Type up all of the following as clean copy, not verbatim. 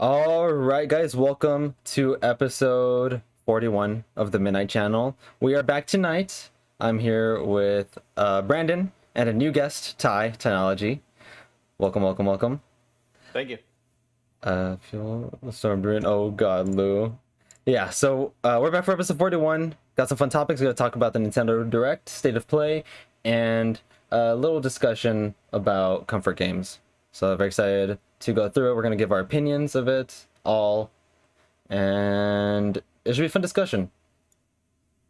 All right, guys, welcome to episode 41 of the Midnight Channel. We are back tonight. I'm here with Brandon and a new guest, Technology. Welcome, welcome, welcome. Thank you. Fuel Storm Druid. Oh God, Lou. Yeah, so we're back for episode 41. Got some fun topics. We're gonna talk about the Nintendo Direct, State of Play, and a little discussion about comfort games. So very excited to go through it. We're gonna give our opinions of it all, and it should be a fun discussion.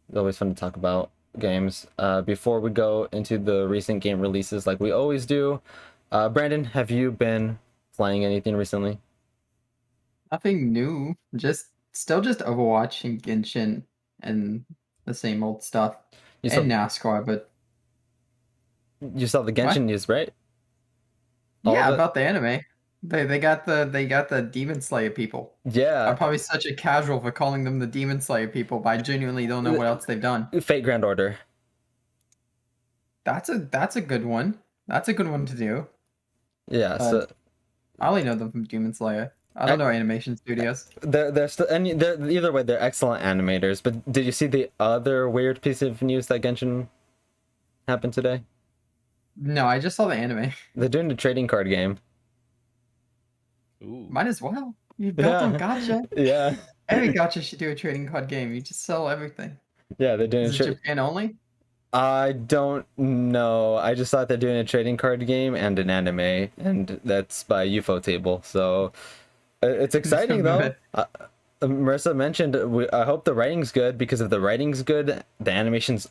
It's always fun to talk about games. Before we go into the recent game releases, like we always do, Brandon, have you been playing anything recently? Nothing new. Just Overwatch and Genshin and the same old stuff. You saw And NASCAR, but you saw the what? Genshin news, right? All Yeah, of it? about the anime. They got the Demon Slayer people. I'm Yeah, probably such a casual for calling them the Demon Slayer people, but I genuinely don't know what else they've done. Fate Grand Order. That's a good one. That's a good one to do. Yeah, so I only know them from Demon Slayer. I don't know Animation Studios. they're still, and they're either way they're excellent animators. But did you see the other weird piece of news that Genshin happened today? No, I just saw the anime. They're doing a trading card game. Ooh. Might as well. You built on Gacha. Yeah, Every gacha should do a trading card game. You just sell everything. yeah, they're doing. Is it Japan only? I don't know. I just thought they're doing a trading card game and an anime, and that's by UFO Table. So it's exciting though. Marissa mentioned, I hope the writing's good, because if the writing's good, the animation's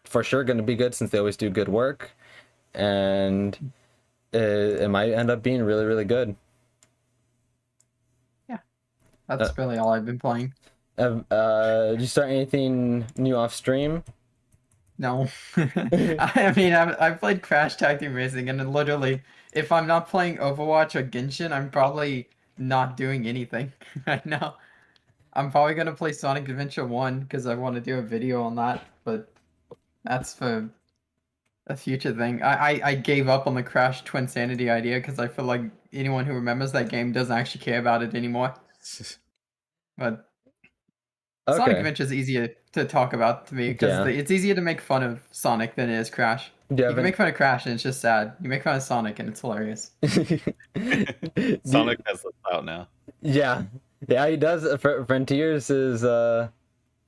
for sure going to be good, since they always do good work, and it might end up being really, really good. Yeah, that's really all I've been playing. Did you start anything new off stream? No, I mean I've played Crash Tag Team Racing, and then literally, if I'm not playing Overwatch or Genshin, I'm probably not doing anything right now. I'm probably gonna play Sonic Adventure 1 because I want to do a video on that, but that's for a future thing. I gave up on the Crash Twinsanity idea because I feel like anyone who remembers that game doesn't actually care about it anymore. But Sonic Okay. Adventure is easier to talk about to me because Yeah. it's easier to make fun of Sonic than it is Crash. Do you You have can make fun of Crash and it's just sad. You make fun of Sonic and it's hilarious. Sonic has this out now. Yeah, yeah, he does. Frontiers is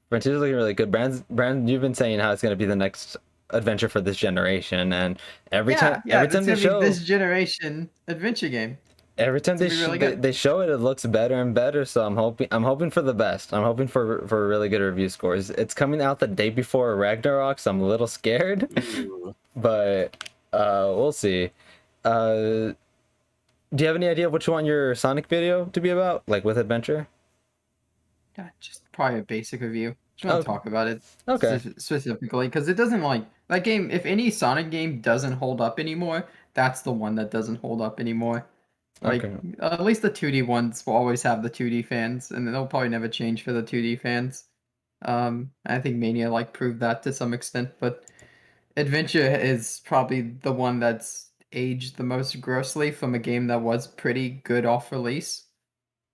Frontiers looking really good. Brand, you've been saying how it's gonna be the next adventure for this generation, and every time it's they gonna show be this generation adventure game. every time It's they gonna be really good. they show it, it looks better and better. So I'm hoping for the best. I'm hoping for really good review scores. It's coming out the day before Ragnarok, so I'm a little scared, Ooh. but we'll see. Do you have any idea which one your Sonic video to be about, like with adventure? Yeah, just probably a basic review. Just want to talk about it Okay. specifically because it doesn't like that game. If any Sonic game doesn't hold up anymore, that's the one that doesn't hold up anymore. Like Okay. at least the 2D ones will always have the 2D fans, and they'll probably never change for the 2D fans. I think Mania like proved that to some extent, but Adventure is probably the one that's aged the most grossly from a game that was pretty good off release.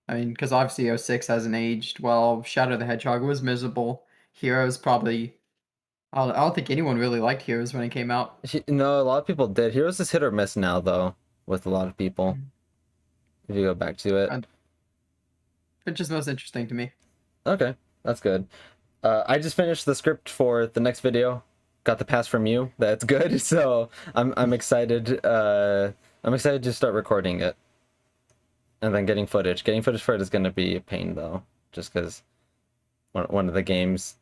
I mean, because obviously 06 hasn't aged well. Shadow the Hedgehog was miserable. Heroes probably. I don't think anyone really liked Heroes when it came out. No, a lot of people did. Heroes is hit or miss now, though, with a lot of people. If you go back to it. Which is most interesting to me. Okay, that's good. I just finished the script for the next video. Got the pass from you. That's good. So I'm excited. I'm excited to start recording it, and then getting footage. Getting footage for it is gonna be a pain though, just because one of the games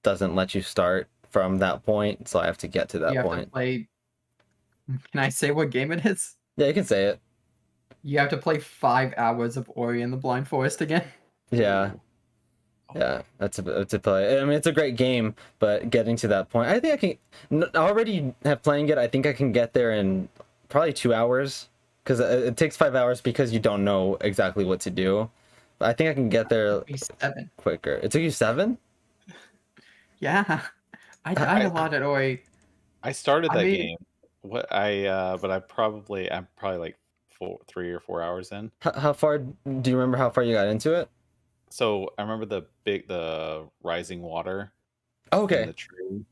doesn't let you start from that point, so I have to get to that You have point. to play. Can I say what game it is? Yeah, you can say it. You have to play 5 hours of Ori and the Blind Forest again. Yeah. Yeah, that's a play. I mean, it's a great game, but getting to that point, I think I can. I already have playing it. I think I can get there in probably 2 hours, because it takes 5 hours because you don't know exactly what to do. But I think I can get there 7. quicker. It took you 7? Yeah, I died a lot at Ori. I started I that mean- game. But I'm probably like 3 or 4 hours in. How far do you remember how far you got into it? So I remember the rising water in Okay. the tree.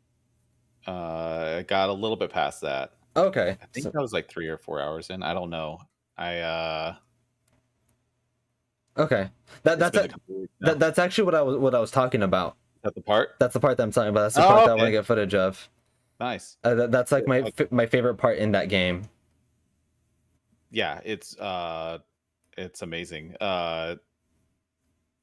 I got a little bit past that. Okay. I think So, that was like 3 or 4 hours in. I don't know. I okay. it's That's been a couple weeks now. that's actually what I was talking about. Is that the part? That's the part that I'm talking about. That's the Oh, part that I want to okay. get footage of. Nice. That's like Yeah, my favorite part in that game. yeah, it's amazing.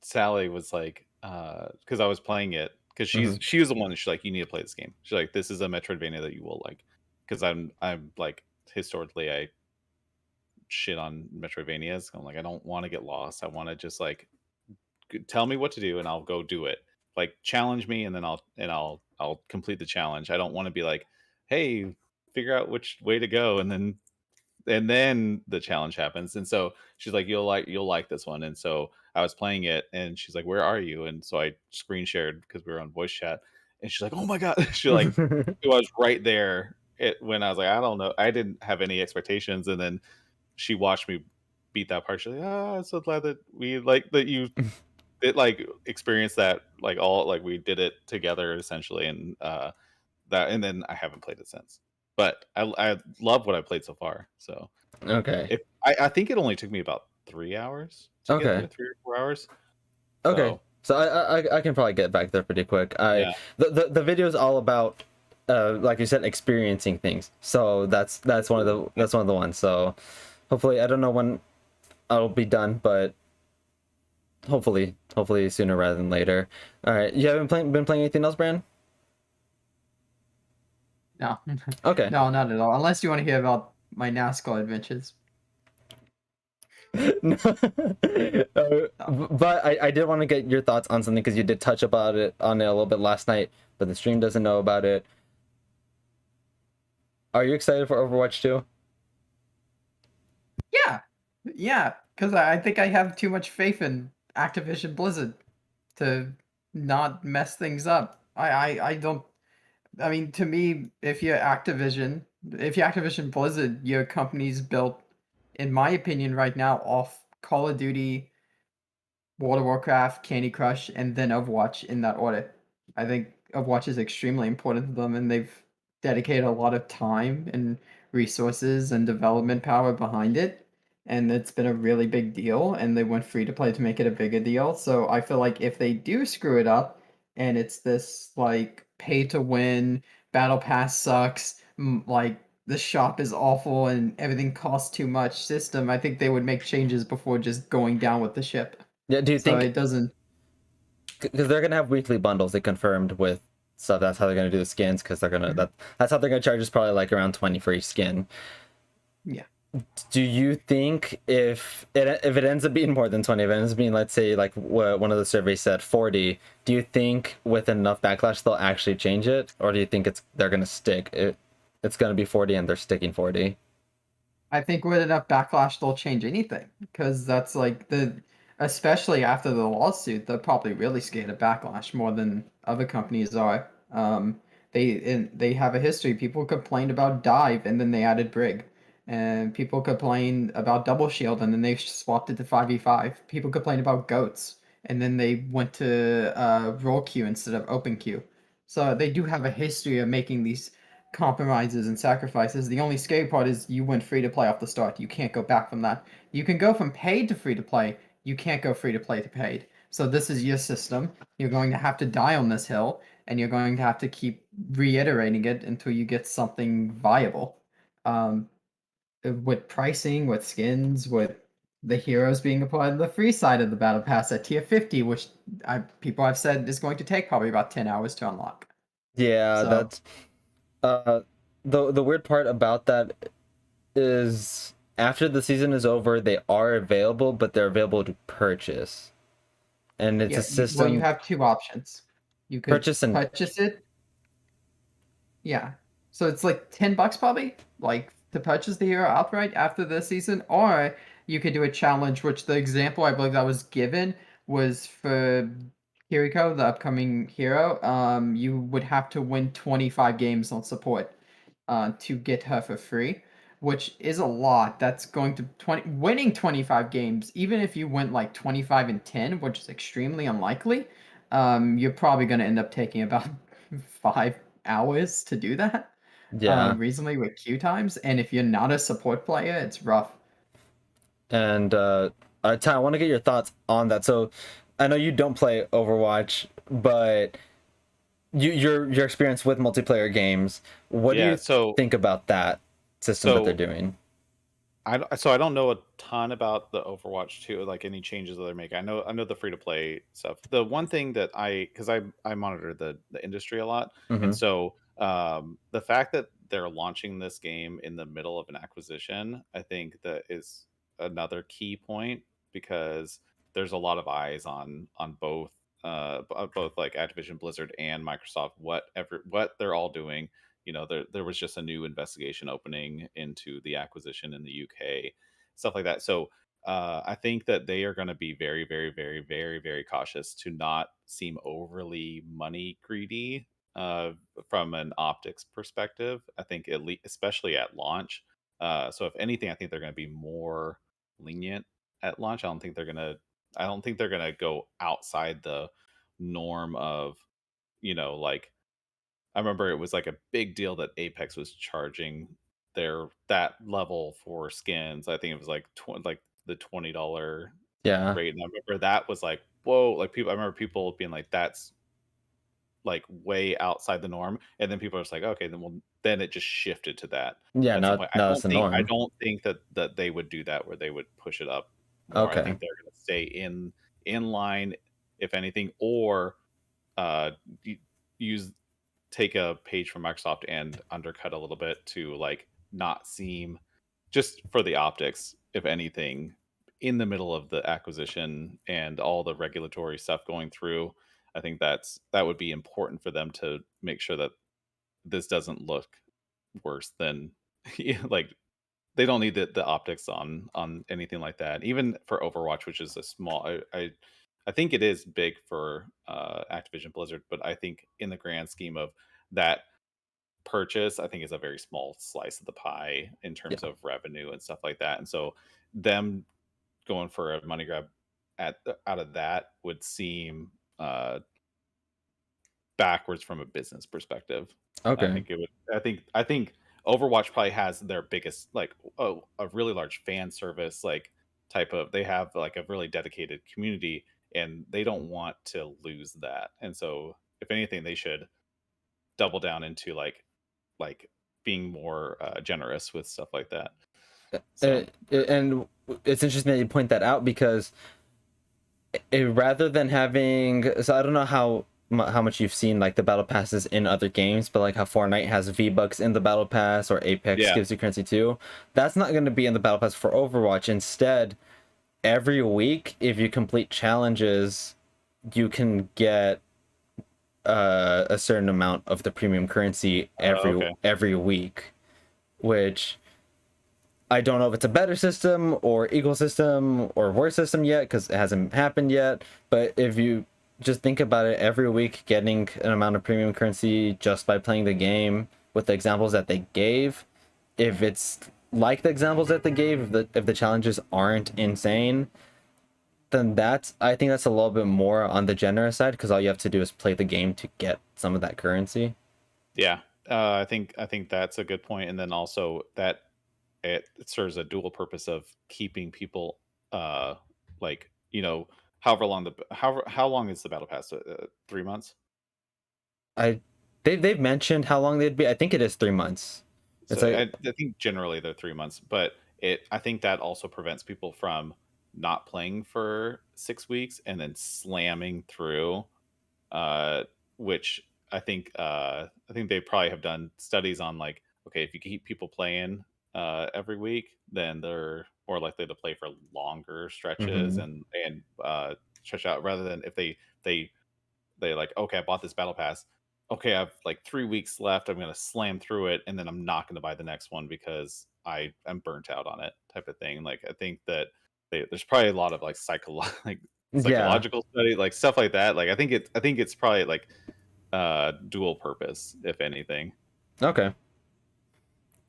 Sally was like, because I was playing it, because Hmm. she was the one. She's like, you need to play this game. She's like, this is a Metroidvania that you will like, because I'm like historically I shit on Metroidvanias. I'm like, I don't want to get lost. I want to just like tell me what to do and I'll go do it. Like challenge me and then I'll complete the challenge. I don't want to be like, hey, figure out which way to go and then the challenge happens. And so she's like, you'll like this one. And so I was playing it and she's like, where are you? And so I screen shared because we were on voice chat and she's like, oh my god. She like it was right there when I was like, I don't know. I didn't have any expectations. And then she watched me beat that part. She's like, I'm so glad that we like that you did like experience that like all like we did it together essentially. And that and then I haven't played it since. But I love what I played so far. So Okay. if I think it only took me about 3 hours to get there, Okay. 3 or 4 hours. Okay. So So I can probably get back there pretty quick. yeah, The video is all about like you said, experiencing things. So that's one of the ones. So hopefully I don't know when I'll be done, but hopefully sooner rather than later. All right. You haven't been playing anything else, Brand? No, Okay. no, not at all. Unless you want to hear about my NASCAR adventures. No. No. But I did want to get your thoughts on something because you did touch about it on it a little bit last night, but the stream doesn't know about it. Are you excited for Overwatch 2? Yeah, yeah, because I think I have too much faith in Activision Blizzard to not mess things up. I don't. I mean, to me, if you're Activision Blizzard, your company's built, in my opinion, right now off Call of Duty, World of Warcraft, Candy Crush, and then Overwatch in that order. I think Overwatch is extremely important to them, and they've dedicated a lot of time and resources and development power behind it. And it's been a really big deal, and they went free to play to make it a bigger deal. So I feel like if they do screw it up, and it's this like pay to win, battle pass sucks, like the shop is awful and everything costs too much system, I think they would make changes before just going down with the ship. Yeah, do you So think it doesn't. because they're gonna have weekly bundles they confirmed with stuff, that's how they're gonna do the skins because they're gonna Mhm. that's how they're gonna charge us probably like around 20 for each skin. Yeah. Do you think if it ends up being more than 20, if it ends up being, let's say, like what one of the surveys said, 40, do you think with enough backlash they'll actually change it, or do you think they're gonna stick it's gonna be 40 and they're sticking 40? I think with enough backlash, they'll change anything because that's like especially after the lawsuit, they're probably really scared of backlash more than other companies are. They have a history. People complained about Dive and then they added Brig, and people complained about Double Shield and then they swapped it to 5v5. People complained about Goats and then they went to roll queue instead of open queue. So they do have a history of making these compromises and sacrifices. The only scary part is you went free to play off the start. You can't go back from that. You can go from paid to free to play. You can't go free to play to paid. So this is your system. You're going to have to die on this hill, and you're going to have to keep reiterating it until you get something viable. Um, with pricing, with skins, with the heroes being applied on the free side of the battle pass at tier 50, which people have said is going to take probably about 10 hours to unlock. Yeah, So that's uh the weird part about that is after the season is over, they are available, but they're available to purchase. And it's a yeah, well, you system have two options. You could purchase and purchase it. Yeah. So it's like $10 probably, like to purchase the hero outright after the season, or you could do a challenge, which the example I believe that was given was for Kiriko, the upcoming hero. You would have to win 25 games on support to get her for free. which is a lot. That's going to winning 25 games, even if you went like 25-10, which is extremely unlikely. You're probably going to end up taking about 5 hours to do that. Yeah. Reasonably with queue times, and if you're not a support player, it's rough. And Ty, I want to get your thoughts on that. So I know you don't play Overwatch, but your experience with multiplayer games, what do Yeah, you think about that system that they're so doing? I don't know a ton about the Overwatch 2, like any changes that they're making. I know the free to play stuff. The one thing that because I monitor the industry a lot, Hmm. and so the fact that they're launching this game in the middle of an acquisition, I think that is another key point because there's a lot of eyes on both both like Activision Blizzard and Microsoft, what they're all doing. There was just a new investigation opening into the acquisition in the UK, stuff like that. So I think that they are going to be very, very, very, very, very cautious to not seem overly money greedy uh, from an optics perspective. I think at least, especially at launch. So if anything, I think they're going to be more lenient at launch. I don't think they're gonna go outside the norm of, like I remember it was like a big deal that Apex was charging that level for skins. I think it was like like the $20 Yeah. rate, and I remember that was like whoa. Like I remember people being like, "That's like way outside the norm," and then people are just like, "Okay, then it just shifted to that Yeah, at some no, point." no, it's the I norm. don't think that they would do that where they would push it up more. I Okay. think they're going to stay in line, if anything, or uh, y- use take a page from Microsoft and undercut a little bit to like not seem just for the optics, if anything, in the middle of the acquisition and all the regulatory stuff going through. I think that would be important for them to make sure that this doesn't look worse than like they don't need the optics on anything like that. Even for Overwatch, which is a small, I think it is big for Activision Blizzard, but I think in the grand scheme of that purchase, I think is a very small slice of the pie in terms Yeah. of revenue and stuff like that. And so them going for a money grab out of that would seem backwards from a business perspective. I Okay. think it would. I think Overwatch probably has their biggest like a really large fan service like type of. They have like a really dedicated community, and they don't want to lose that. And so, if anything, they should double down into like being more generous with stuff like that. So And it's interesting that you point that out because rather than having, so I don't know how much you've seen like the battle passes in other games, but like how Fortnite has V-Bucks in the battle pass or Apex yeah, gives you currency too, that's not going to be in the battle pass for Overwatch. Instead, every week if you complete challenges, you can get a certain amount of the premium currency okay, every week, which I don't know if it's a better system or equal system or worse system yet because it hasn't happened yet. But if you just think about it, every week getting an amount of premium currency just by playing the game with the examples that they gave, if it's like the examples that they gave, if the challenges aren't insane, then I think that's a little bit more on the generous side because all you have to do is play the game to get some of that currency. yeah. I think that's a good point, and then also that it serves a dual purpose of keeping people like however long how long is the battle pass 3 months. I they've mentioned how long they'd be. I think it is 3 months. It's So like I think generally they're 3 months, but I think that also prevents people from not playing for 6 weeks and then slamming through, uh, which I think they probably have done studies on like, okay, if you keep people playing every week, then they're more likely to play for longer stretches mm-hmm. and stretch out rather than if they they like, okay, I bought this battle pass. Okay, I have like 3 weeks left. I'm gonna slam through it, and then I'm not gonna buy the next one because I am burnt out on it, type of thing. Like I think that there's probably a lot of like like Yeah. psychological study, like stuff like that. Like I think it's probably like dual purpose, if anything. Okay.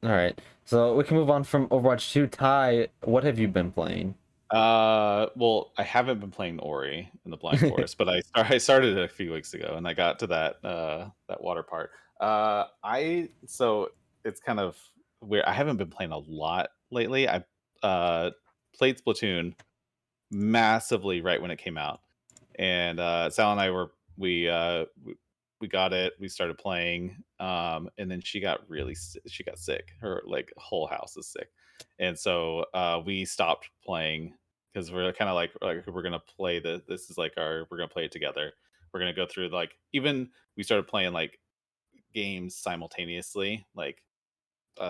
All right. So we can move on from Overwatch 2. Ty, what have you been playing? Well, I haven't been playing Ori in the Blind Forest, but I started it a few weeks ago, and I got to that water part. I so it's kind of weird. I haven't been playing a lot lately. I played Splatoon massively right when it came out, and Sal and I we got it. We started playing, and then she got sick. Her like whole house is sick, and so we stopped playing because we're kind of like we're gonna play this is like our we're gonna play it together. We're gonna go through like even we started playing like games simultaneously, like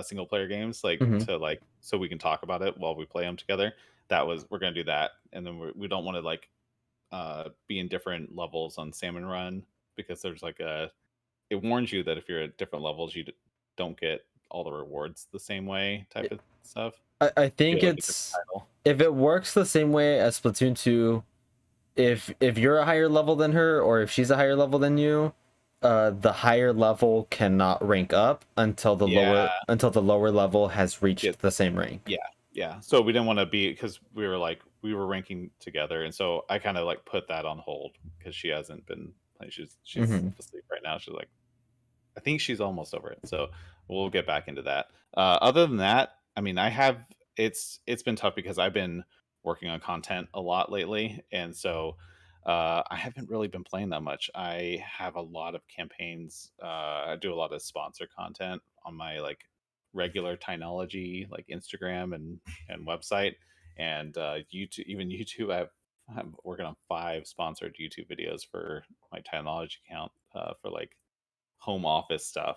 single player games, like Hmm. to like so we can talk about it while we play them together. We're gonna do that, and then we don't want to like be in different levels on Salmon Run because there's like a it warns you that if you're at different levels, don't get all the rewards the same way type of stuff. I If you think have, like a different it's title. if it works the same way as Splatoon 2, if you're a higher level than her or if she's a higher level than you, the higher level cannot rank up Yeah, until the lower level has yeah, reached the same rank. yeah, yeah. So we didn't want to be because we were ranking together, and so I kind of like put that on hold because she hasn't been playing. She's Hmm. asleep right now. She's like I think she's almost over it. So we'll get back into that. Other than that, I mean, it's been tough because I've been working on content a lot lately, and so I haven't really been playing that much. I have a lot of campaigns. I do a lot of sponsor content on my like regular Tynology like Instagram and website and YouTube. Even YouTube, I'm working on 5 sponsored YouTube videos for my Tynology account for like home office stuff.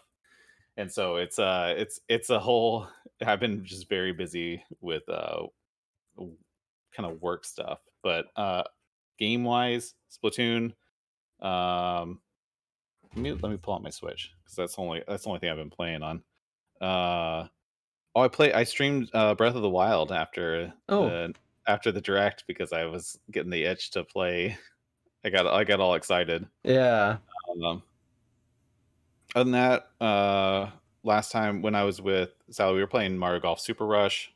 And so it's a whole I've been just very busy with kind of work stuff. But game wise, Splatoon, um let me pull out my Switch because that's the only thing I've been playing on. I streamed Breath of the Wild Oh, after the direct because I was getting the itch to play. I got all excited. yeah. Um, Other than that, last time when I was with Sally, we were playing Mario Golf Super Rush.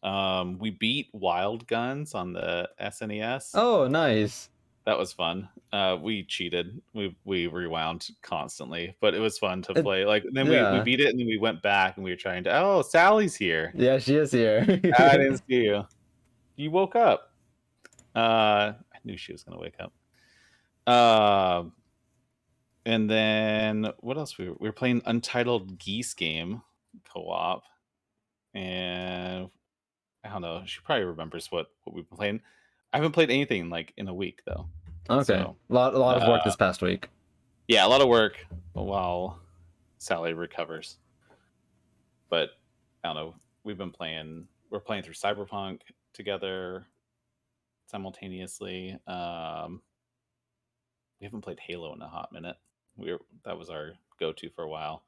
We beat Wild Guns on the SNES. Oh, nice. That was fun. We cheated. We rewound constantly, but it was fun to It, play. Like then we yeah. beat it, and then we went back and we were trying to. Oh, Sally's here. Yeah, she is here. I didn't see you. You woke up. I knew she was gonna wake up. Uh, and then what else? We were playing Untitled Geese Game co-op, and I don't know. She probably remembers what we've been playing. I haven't played anything like in a week though, Okay. so A lot of uh, work this past week. yeah, a lot of work while Sally recovers. But I don't know. We've been playing. We're playing through Cyberpunk together simultaneously. We haven't played Halo in a hot minute. That was our go-to for a while.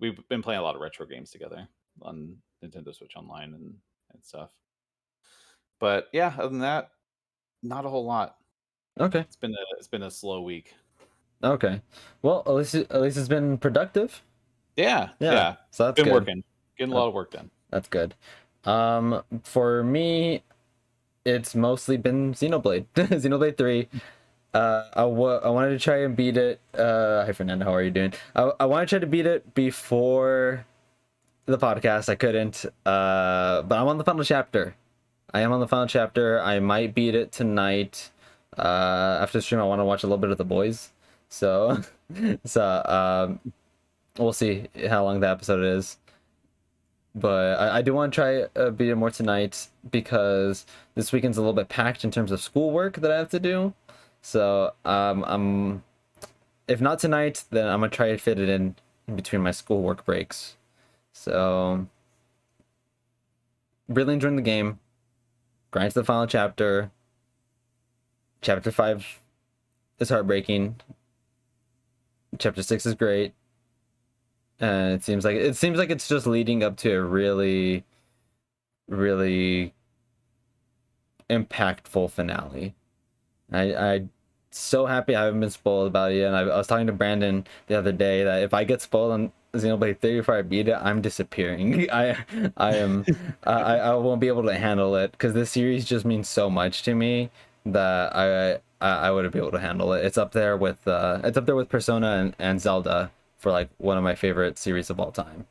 We've been playing a lot of retro games together on Nintendo Switch Online and stuff. But yeah, other than that, not a whole lot. Okay. It's been a slow week. Okay. Well, at least it's been productive. Yeah, Yeah. yeah. So that's Been good. working, getting a Uh, lot of work done. That's good. For me, it's mostly been Xenoblade. Xenoblade 3. I wanted to try and beat it. Hi Fernando, how are you doing? I wanted to try to beat it before the podcast. I couldn't. But I'm on the final chapter. I am on the final chapter. I might beat it tonight. After the stream, I want to watch a little bit of The Boys. So, we'll see how long the episode is. But I do want to try beat it more tonight because this weekend's a little bit packed in terms of schoolwork that I have to do. So I'm if not tonight, then I'm gonna try to fit it in between my schoolwork breaks. So really enjoying the game. Grind to the final chapter. Chapter 5 is heartbreaking. Chapter 6 is great. And it seems like it's just leading up to a really, really impactful finale. I so happy I haven't been spoiled about it yet. And I was talking to Brandon the other day that if I get spoiled Xenoblade 3 before I beat it, I'm disappearing. I am I won't be able to handle it because this series just means so much to me that I wouldn't be able to handle it. It's up there with Persona and Zelda for like one of my favorite series of all time.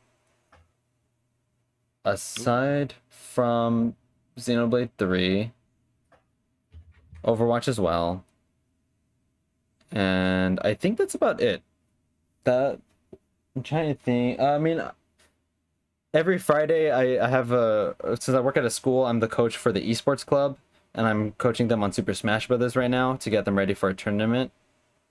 Aside from Xenoblade 3, Overwatch as well. And I think that's about it. That I'm trying to think. I mean, every Friday I have since I work at a school, I'm the coach for the esports club, and I'm coaching them on Super Smash Brothers right now to get them ready for a tournament.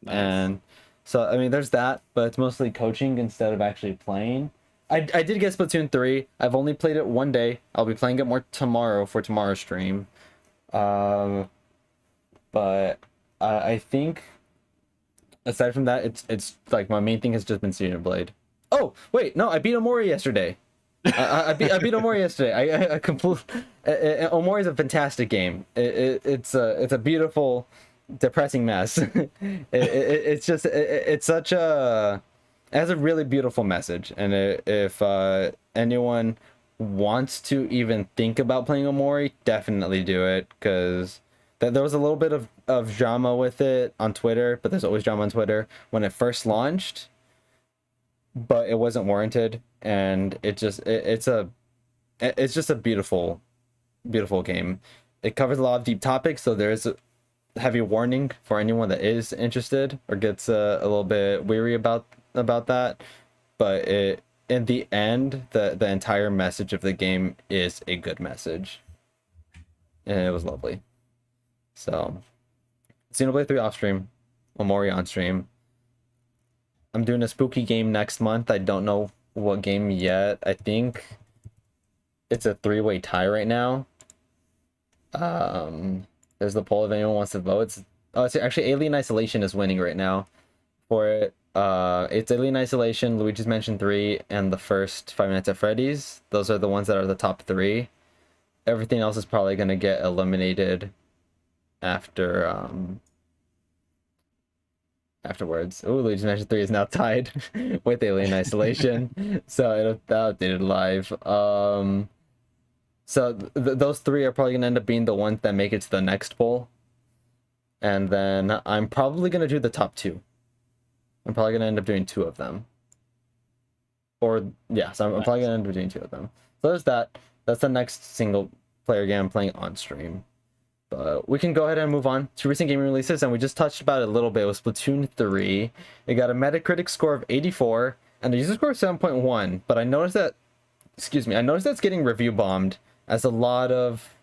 Nice. And so I mean, there's that, but it's mostly coaching instead of actually playing. I did get Splatoon 3. I've only played it one day. I'll be playing it more tomorrow for tomorrow's stream. But I think aside from that, it's like my main thing has just been Xenoblade. Oh wait, no, I beat Omori yesterday. I beat Omori yesterday. I complete. Omori is a fantastic game. It's a beautiful, depressing mess. It's just it's such a it has a really beautiful message, and if anyone wants to even think about playing Omori, definitely do it, because there was a little bit of drama with it on Twitter, but there's always drama on Twitter when it first launched, but it wasn't warranted, and it's just a beautiful game. It covers a lot of deep topics, so there's a heavy warning for anyone that is interested or gets a little bit weary about that. But in the end, the entire message of the game is a good message, and it was lovely. So, Xenoblade 3 off stream, Omori on stream. I'm doing a spooky game next month. I don't know what game yet. I think it's a 3-way tie right now. There's the poll if anyone wants to vote. It's actually Alien Isolation is winning right now for it. It's Alien Isolation, Luigi's Mansion 3, and the first Five Nights at Freddy's. Those are the ones that are the top 3. Everything else is probably gonna get eliminated afterwards. Oh, Luigi's Mansion 3 is now tied with Alien Isolation. So that updated live. So those 3 are probably gonna end up being the ones that make it to the next poll. And then I'm probably gonna do the top 2. I'm probably gonna end up doing 2 of them. Or yeah, so I'm probably gonna end up doing 2 of them. So there's that. That's the next single player game I'm playing on stream. But we can go ahead and move on to recent gaming releases, and we just touched about it a little bit with Splatoon 3. It got a Metacritic score of 84 and a user score of 7.1, but I noticed that it's getting review bombed, as a lot of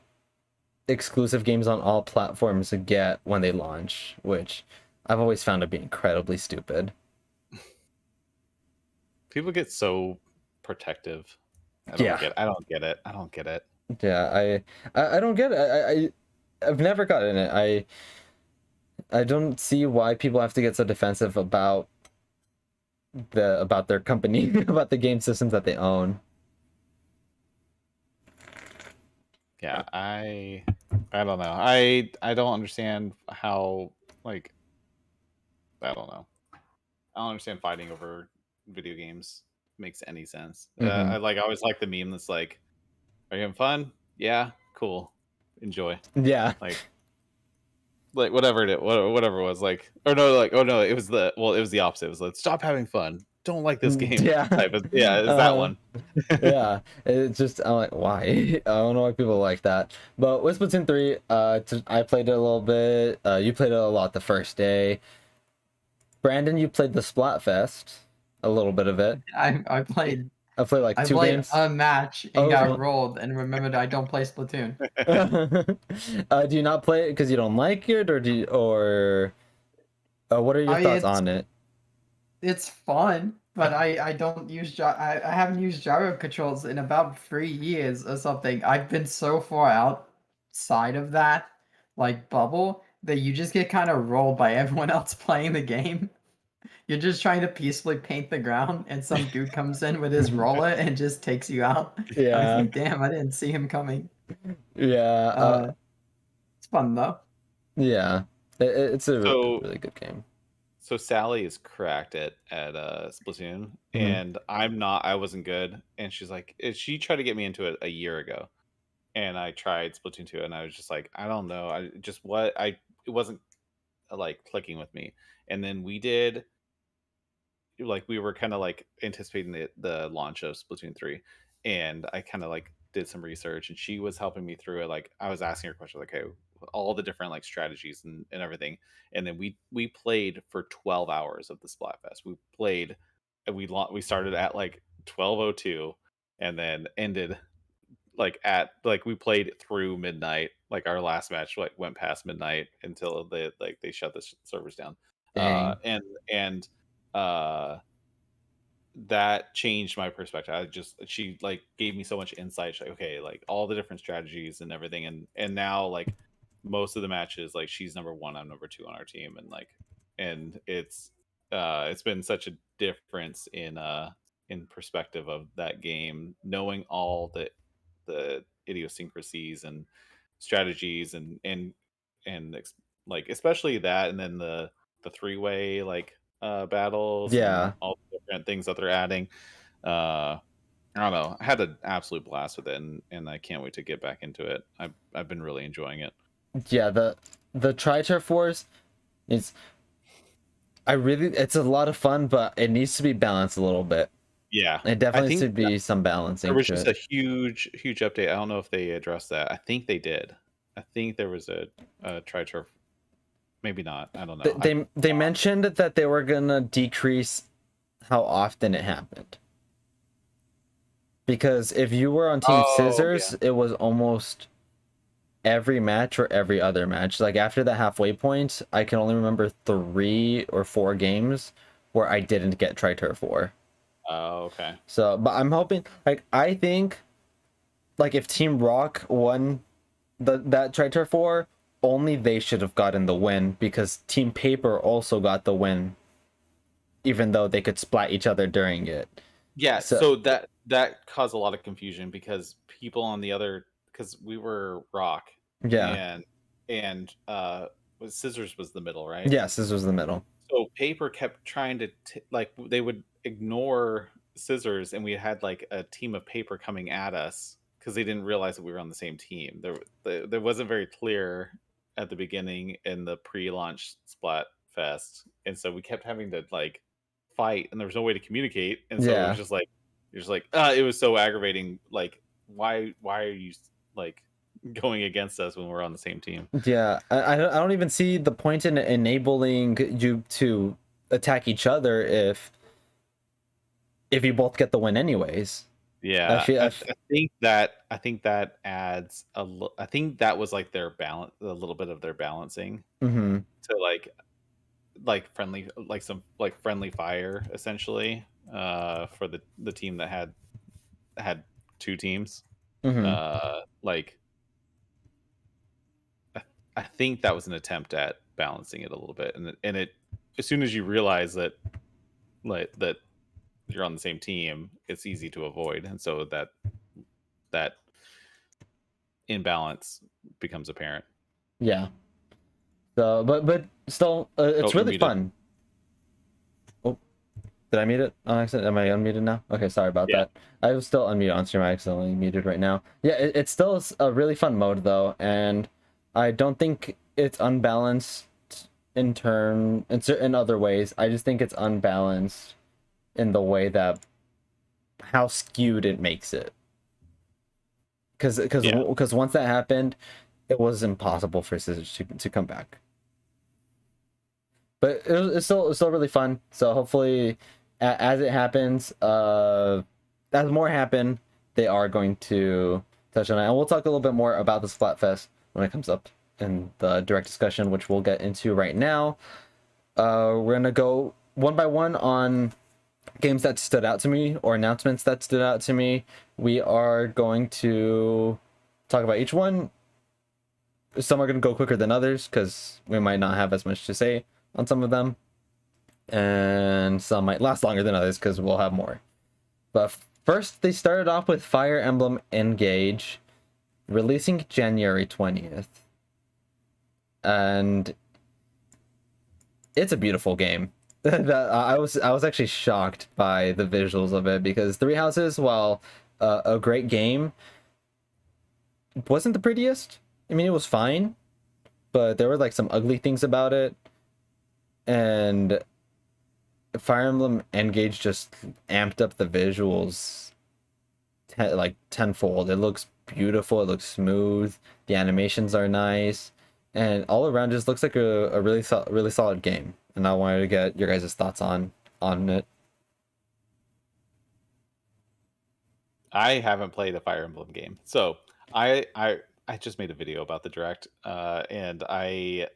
exclusive games on all platforms get when they launch, which I've always found to be incredibly stupid. People get so protective. I don't get it. Yeah, I don't get it. I've never gotten it. I don't see why people have to get so defensive about their company, about the game systems that they own. Yeah, I don't know. I don't understand how, like, I don't know. I don't understand fighting over video games makes any sense. I always like the meme that's like, "Are you having fun? Yeah, cool, enjoy." Yeah, like whatever it was, like, or no, like, oh no, it was the opposite. It was like, stop having fun, don't like this game. Yeah, it's that one. Yeah, it's just, I'm like, why? I don't know why people like that. But with Splatoon 3, I played it a little bit. You played it a lot the first day. Brandon, you played the Splatfest, a little bit of it. I played like 2 games. a match and got rolled and remembered I don't play Splatoon. Do you not play it because you don't like it, or what are your thoughts on it? It's fun, but I don't use I haven't used gyro controls in about 3 years or something. I've been so far outside of that like bubble that you just get kind of rolled by everyone else playing the game. You're just trying to peacefully paint the ground, and some dude comes in with his roller and just takes you out. Yeah. I was like, damn, I didn't see him coming. Yeah. It's fun though. Yeah. It's a really good game. so Sally is cracked at Splatoon, and I'm not. I wasn't good, and she's like, she tried to get me into it a year ago, and I tried Splatoon 2, and I was just like, I don't know, I just what I it wasn't like clicking with me, and then we did like we were kind of like anticipating the launch of Splatoon 3, and I kind of like did some research, and she was helping me through it. Like I was asking her questions like, okay, all the different like strategies and everything. And then we played for 12 hours of the Splatfest. We played and we started at like 12:02 and then ended like at like we played through midnight. Like our last match like went past midnight until they shut the servers down. Dang. And uh that changed my perspective. She like gave me so much insight. She's like, okay, like all the different strategies and everything, and now like most of the matches, like she's number one, I'm number two on our team, and like, and it's been such a difference in perspective of that game, knowing all the idiosyncrasies and strategies and like especially that, and then the three-way like battles and Yeah. all the different things that they're adding. Uh, I don't know. I had an absolute blast with it, and I can't wait to get back into it. I've been really enjoying it. Yeah, the Tri-Turf Wars is it's a lot of fun, but it needs to be balanced a little bit. Yeah, It I definitely think should be some balancing there was to just it. a huge update. I don't know if they addressed that. I think they did. I think there was a tri turf. Maybe not. I don't know. They mentioned that they were gonna decrease how often it happened. Because if you were on Team Oh, Scissors, yeah. it was almost every match or every other match. Like after the halfway point, I can only remember 3 or 4 games where I didn't get Tri-Turf War. Oh, okay. So, but I'm hoping, like, I think, like, if Team Rock won that Tri-Turf War, only they should have gotten the win because Team Paper also got the win, even though they could splat each other during it. Yeah, So, so that caused a lot of confusion because people on the other, because we were Rock yeah. and Scissors was the middle, right? Yes, this was the middle. So Paper kept trying to like they would ignore Scissors, and we had like a team of Paper coming at us because they didn't realize that we were on the same team. There wasn't very clear at the beginning in the pre-launch Splat Fest, and so we kept having to like fight, and there was no way to communicate, and so it was Yeah. just like you're just like it was so aggravating. Like why are you like going against us when we're on the same team? Yeah, I don't even see the point in enabling you to attack each other if you both get the win anyways. Yeah, I I think that adds I think that was like their balance, a little bit of their balancing mm-hmm. to like friendly, like some like friendly fire essentially for the team that had two teams. Mm-hmm. Like I think that was an attempt at balancing it a little bit, and it as soon as you realize that you're on the same team, it's easy to avoid, and so that imbalance becomes apparent. Yeah. So, but still, it's You're really muted. fun. Oh, did I mute it on accident? Am I unmuted now? Okay, sorry about Yeah. that. I was still unmuted on stream. I accidentally muted right now. Yeah, it's still a really fun mode though, and I don't think it's unbalanced in other ways. I just think it's unbalanced in the way that how skewed it makes it. Because once that happened, it was impossible for Scissors to come back. But it's still really fun. So hopefully, as it happens, as more happen, they are going to touch on it, and we'll talk a little bit more about this Splatfest when it comes up in the direct discussion, which we'll get into right now. We're gonna go one by one on games that stood out to me or announcements that stood out to me. We are going to talk about each one. Some are going to go quicker than others because we might not have as much to say on some of them, and some might last longer than others because we'll have more. But first, they started off with Fire Emblem Engage, releasing January 20th. And it's a beautiful game. I was actually shocked by the visuals of it because Three Houses, while a great game, wasn't the prettiest. I mean, it was fine, but there were like some ugly things about it, and Fire Emblem Engage just amped up the visuals like tenfold. It looks beautiful. It looks smooth. The animations are nice, and all around just looks like a really solid game. And I wanted to get your guys' thoughts on it. I haven't played a Fire Emblem game, so I just made a video about the direct, and I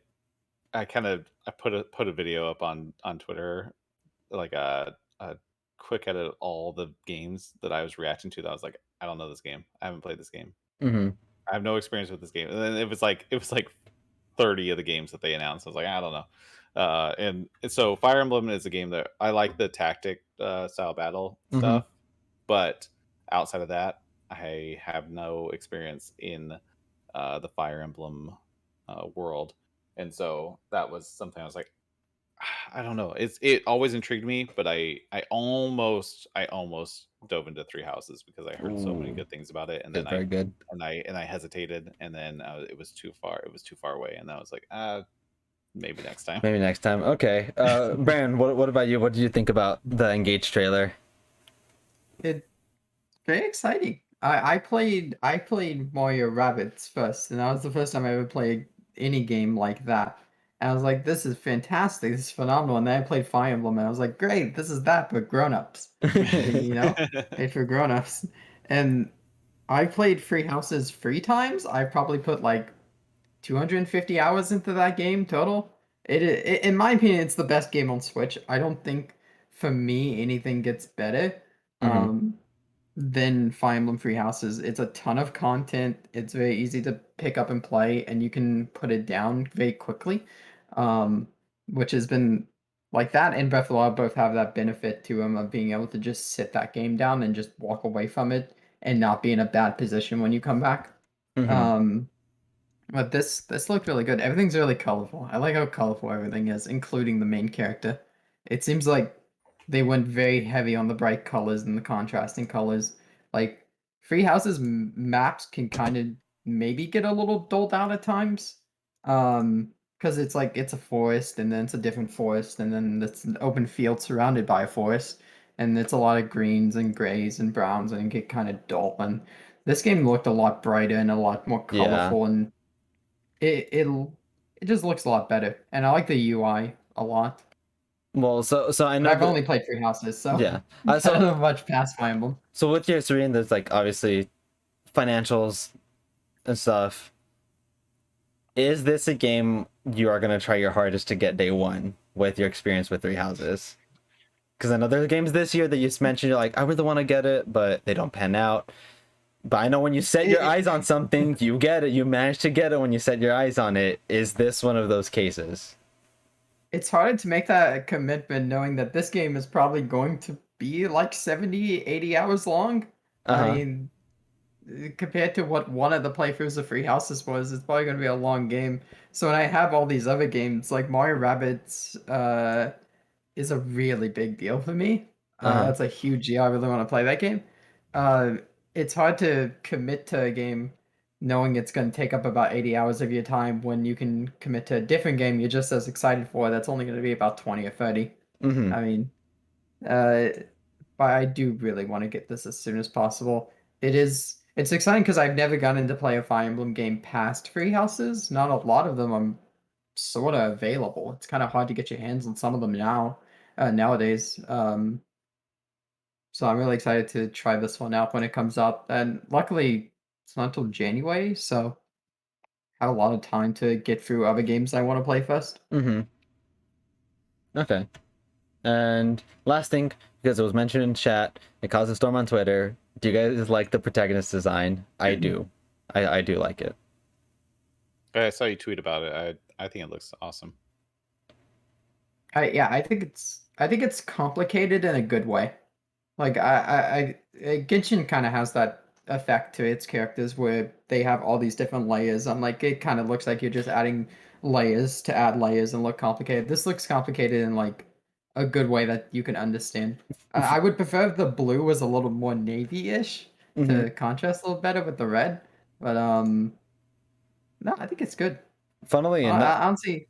kind of I put a video up on Twitter, like a quick edit of all the games that I was reacting to. That I was like, I don't know this game. I haven't played this game. Mm-hmm. I have no experience with this game. And then it was like 30 of the games that they announced. I was like, I don't know. And so Fire Emblem is a game that I like the tactic style battle Mhm. stuff, but outside of that, I have no experience in the Fire Emblem world, and so that was something I was like, I don't know. It always intrigued me, but I almost dove into Three Houses because I heard so many Ooh, good things about it, and then it's very good. I hesitated, and then it was too far. It was too far away, and I was like, maybe next time. Maybe next time. Okay. Brand, what about you? What did you think about the Engage trailer? It's very exciting. I played Mario Rabbids first, and that was the first time I ever played any game like that. And I was like, this is fantastic, this is phenomenal. And then I played Fire Emblem, and I was like, great, this is that, but grown-ups. You know? Made for grown-ups. And I played Free Houses 3 times. I probably put like 250 hours into that game total. In my opinion, it's the best game on Switch. I don't think for me anything gets better. Mhm. Um, than Fire Emblem Free Houses. It's a ton of content. It's very easy to pick up and play, and you can put it down very quickly. Um, which has been like that and Breath of the Wild both have that benefit to them of being able to just sit that game down and just walk away from it and not be in a bad position when you come back. Mhm. Um, but this looked really good. Everything's really colorful. I like how colorful everything is, including the main character. It seems like they went very heavy on the bright colors and the contrasting colors. Like Free House's maps can kind of maybe get a little dulled out at times. Because it's like it's a forest and then it's a different forest and then it's an open field surrounded by a forest and it's a lot of greens and grays and browns and it get kind of dull. And this game looked a lot brighter and a lot more Yeah. colorful and it just looks a lot better, and I like the UI a lot. Well, so I But know I've that. only played Three Houses, so Yeah. I don't So know much past Fire Emblem. with your Serene, there's like obviously financials and stuff. Is this a game you are gonna try your hardest to get day one with your experience with Three Houses? Because I know there's games this year that you just mentioned. You're like, I really want to get it, but they don't pan out. But I know when you set your It, eyes on something, you get it. You manage to get it when you set your eyes on it. Is this one of those cases? it's hard to make that commitment knowing that this game is probably going to be like 70, 80 hours long. Uh I huh. mean, compared to what one of the playthroughs of Free Houses was, it's probably going to be a long game. So when I have all these other games, like Mario Rabbids, is a really big deal for me. Uh huh. That's a huge deal. I really want to play that game. Uh, it's hard to commit to a game knowing it's going to take up about 80 hours of your time when you can commit to a different game you're just as excited for that's only going to be about 20 or 30. Mm-hmm. I mean, uh, but I do really want to get this as soon as possible. It's exciting because I've never gotten to play a Fire Emblem game past Free Houses. Not a lot of them are sort of available. It's kind of hard to get your hands on some of them nowadays. So I'm really excited to try this one out when it comes out. And luckily, it's not until January, so I have a lot of time to get through other games I want to play first. Mm-hmm. Okay. And last thing, because it was mentioned in chat, it caused a storm on Twitter. Do you guys like the protagonist design? I do. I do like it. I saw you tweet about it. I think it looks awesome. I think it's complicated in a good way. Like Genshin kind of has that effect to its characters where they have all these different layers. I'm like, it kind of looks like you're just adding layers to add layers and look complicated. This looks complicated in like a good way that you can understand. I would prefer if the blue was a little more navy-ish Mhm. to contrast a little better with the red, but no, I think it's good. Funnily I, enough, I don't see.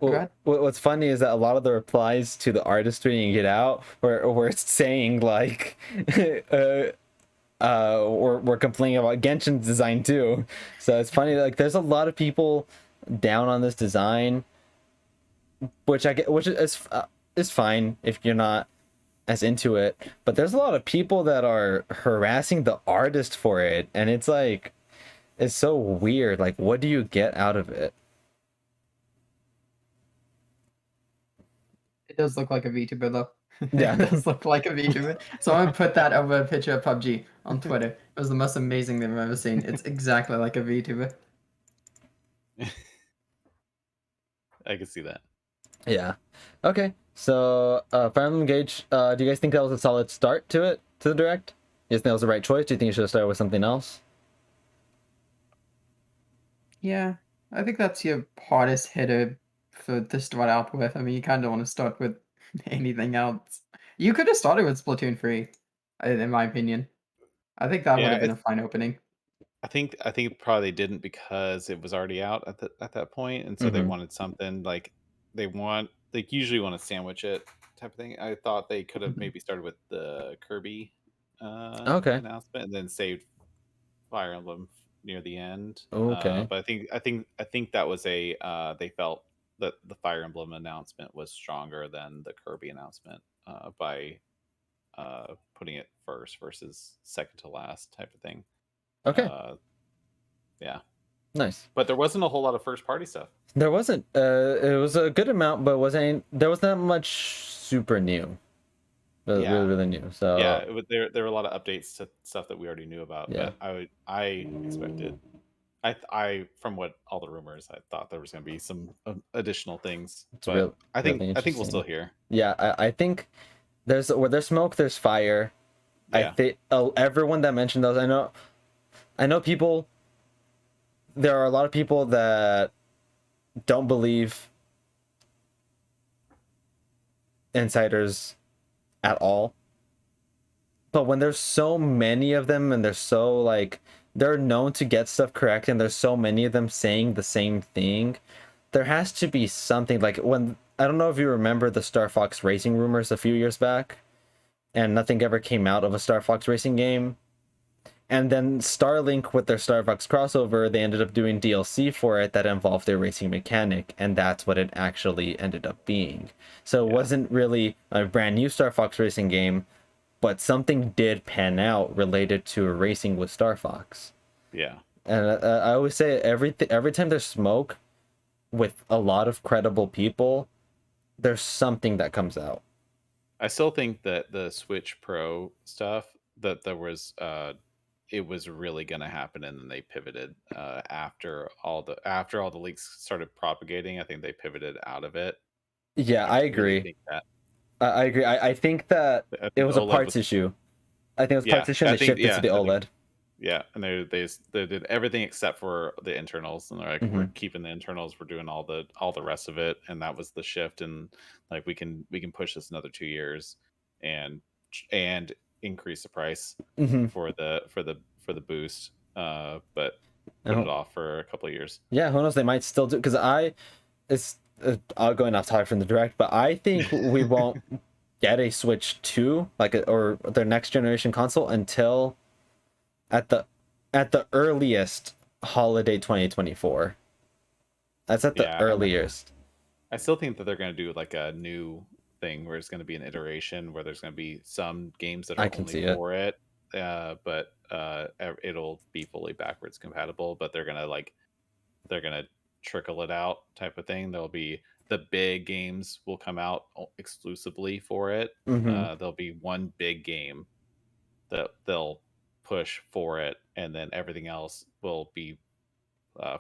Go ahead. what's funny is that a lot of the replies to the artistry in Get Out where it's saying like we're complaining about Genshin's design too. So it's funny, like there's a lot of people down on this design, which I get, which is fine if you're not as into it. But there's a lot of people that are harassing the artist for it, and it's like it's so weird. Like, what do you get out of it? It does look like a VTuber though. Yeah. It does look like a VTuber. Someone put that over a picture of PUBG on Twitter. It was the most amazing thing I've ever seen. It's exactly like a VTuber. I can see that. Yeah. Okay. So, Fire Emblem Engage. Do you guys think that was a solid start to it, to the direct? You guys think that was the right choice? Do you think you should have started with something else? Yeah, I think that's your hardest hitter for to start out with. I mean, you kind of want to start with anything else. You could have started with Splatoon 3, in my opinion. I think that would Yeah, have been a fine opening. I think probably they didn't because it was already out at that point, and so they Mm-hmm. wanted something like they usually want to sandwich it type of thing. I thought they could have Mhm. maybe started with the Kirby Okay. announcement and then saved Fire Emblem near the end. Okay. But I think that was they felt that the Fire Emblem announcement was stronger than the Kirby announcement by putting it first versus second to last type of thing. Okay. Uh, yeah, Nice. but there wasn't a whole lot of first party stuff. There wasn't. It was a good amount, but wasn't. There was not much super new. Really, Yeah, really new. yeah. So There were a lot of updates to stuff that we already knew about, yeah, but I expected. I from what all the rumors, I thought there was going to be some additional things, it's but really I think we'll still interesting. hear. Yeah, I think there's where there's smoke, there's fire. I Yeah, think everyone that mentioned those, I know people. There are a lot of people that don't believe insiders at all. But when there's so many of them and they're so like they're known to get stuff correct and there's so many of them saying the same thing, there has to be something like when I don't know if you remember the Star Fox racing rumors a few years back and nothing ever came out of a Star Fox racing game. And then Starlink with their Star Fox crossover, they ended up doing DLC for it that involved their racing mechanic, and that's what it actually ended up being. So it yeah, wasn't really a brand new Star Fox racing game, but something did pan out related to racing with Star Fox. yeah. And I always say every time there's smoke with a lot of credible people, there's something that comes out. I still think that the Switch Pro stuff that there was it was really going to happen, and then they pivoted after all the leaks started propagating. I think they pivoted out of it. Yeah, I I really agree. think that. I agree. I think that I it think was a OLED parts was. issue. I think it was Yeah, parts issue and I they think. shifted to Yeah, the I think. OLED. Yeah, and they did everything except for the internals, and they're like, we're Hmm. keeping the internals, we're doing all the rest of it, and that was the shift. And like we can push this another 2 years, and and increase the price Hmm. for the boost, but put it Oh, off for a couple of years. yeah, who knows? They might still do because it's going off topic from the direct, but I think we won't get a Switch 2 or their next generation console until at the earliest holiday 2024. That's at the Yeah, earliest. I still think that they're going to do like a new thing where it's going to be an iteration where there's going to be some games that I are can only see it. for it, but it'll be fully backwards compatible. But they're gonna trickle it out type of thing. There'll be the big games will come out exclusively for it. Hmm. There'll be one big game that they'll push for it, and then everything else will be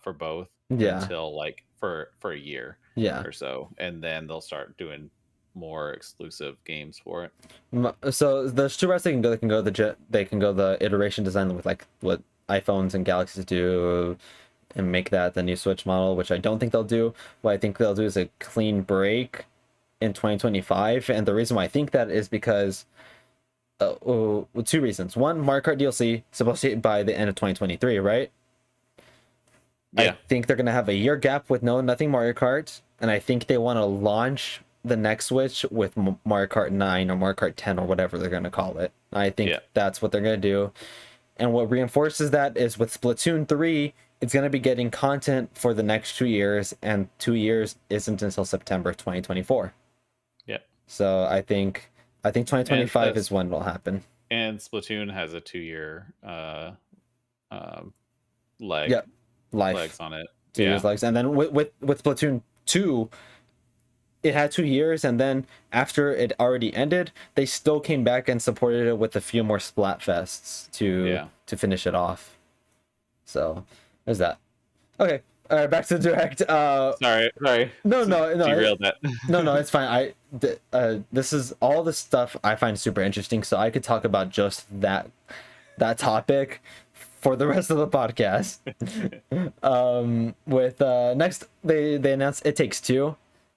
for both Yeah. until like for a year Yeah. or so, and then they'll start doing more exclusive games for it. So there's two routes they can go. They can go the iteration design with like what iPhones and Galaxies do, and make that the new Switch model, which I don't think they'll do. What I think they'll do is a clean break in 2025, and the reason why I think that is because two reasons. One, Mario Kart DLC supposed to hit by the end of 2023, right? Yeah. I think they're gonna have a year gap with nothing Mario Kart, and I think they want to launch the next Switch with Mario Kart 9 or Mario Kart 10 or whatever they're gonna call it. I think that's what they're gonna do. And what reinforces that is with Splatoon 3, it's gonna be getting content for the next 2 years, and 2 years isn't until September 2024. Yeah. So I think 2025 is when it'll happen. And Splatoon has a 2-year leg. Yep. Legs on it. 2 years legs. And then with Splatoon 2, it had 2 years, and then after it already ended, they still came back and supported it with a few more Splatfests to finish it off. So there's that. Okay. All right, back to the direct. Sorry. No. Derailed that. No, it's fine. This is all the stuff I find super interesting, so I could talk about just that topic for the rest of the podcast. With next, they announced It Takes Two,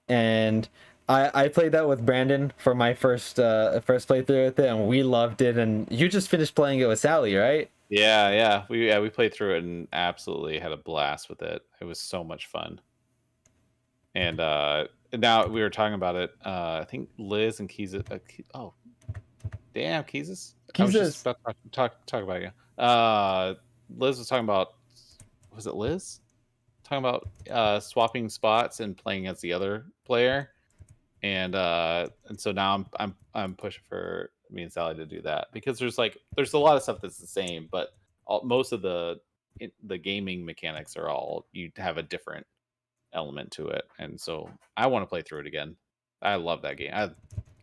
and I played that with Brandon for my first playthrough with it, and we loved it. And you just finished playing it with Sally, right? Yeah. We played through it and absolutely had a blast with it. It was so much fun. And now we were talking about it. I think Liz and Keys. Oh, damn, Keys. I was just about to talk about it. Liz was talking about. Was it Liz? Talking about swapping spots and playing as the other player, and so now I'm pushing for me and Sally to do that, because there's a lot of stuff that's the same, but most of the gaming mechanics are all, you have a different element to it, and so I want to play through it again. I love that game.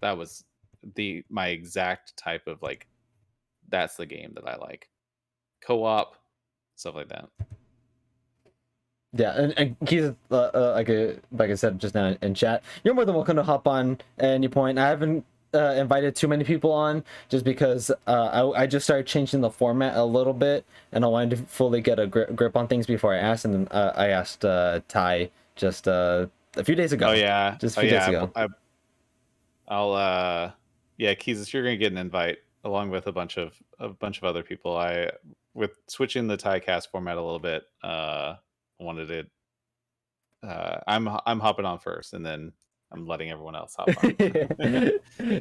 That was my exact type of, like, that's the game that I like. Co-op, stuff like that. Yeah, and Keith, like I said just now in chat, you're more than welcome to hop on at any point. I haven't invited too many people on, just because I just started changing the format a little bit, and I wanted to fully get a grip on things before I asked. And then I asked Ty just a few days ago. Oh yeah, just a few days ago. I'll Keys, you're gonna get an invite along with a bunch of other people. With switching the TyCast format a little bit, wanted it. I'm hopping on first, and then I'm letting everyone else hop on.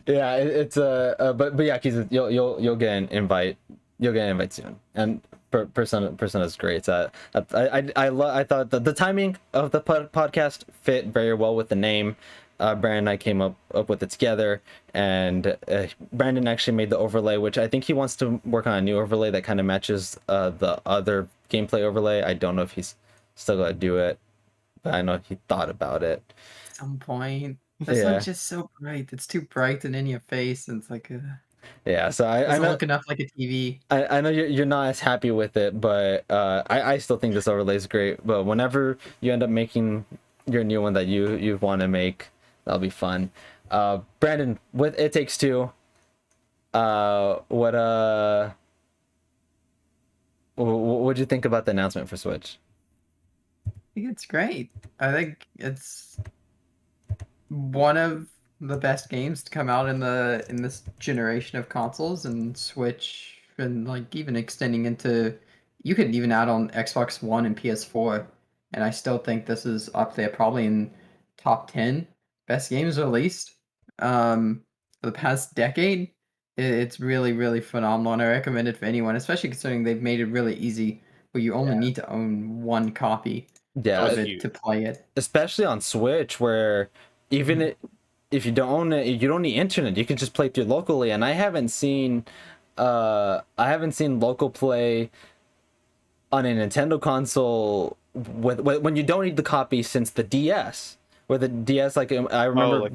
Yeah, it's but yeah, Keys, you'll get an invite. You'll get an invite soon. And Persona's great. I thought the timing of the podcast fit very well with the name. Brandon and I came up with it together, and Brandon actually made the overlay, which I think he wants to work on a new overlay that kind of matches the other gameplay overlay. I don't know if he's still gonna do it, but I know he thought about it. At some point, this one's just so bright. It's too bright and in your face, and it's like yeah. So I doesn't know, look enough like a TV. I know you're not as happy with it, but I still think this overlay is great. But whenever you end up making your new one that you want to make, that'll be fun. Brandon, with It Takes Two, what'd you think about the announcement for Switch? I think it's great. I think it's one of the best games to come out in this generation of consoles, and Switch, and like even extending into, you could even add on Xbox One and PS4, and I still think this is up there, probably in top 10 best games released for the past decade. It's really, really phenomenal, and I recommend it for anyone, especially considering they've made it really easy where you only need to own one copy of it to play it. Especially on Switch, where even if you don't own it, you don't need internet. You can just play through locally, and I haven't seen local play on a Nintendo console when you don't need the copy since the DS. Where the DS, like, I remember,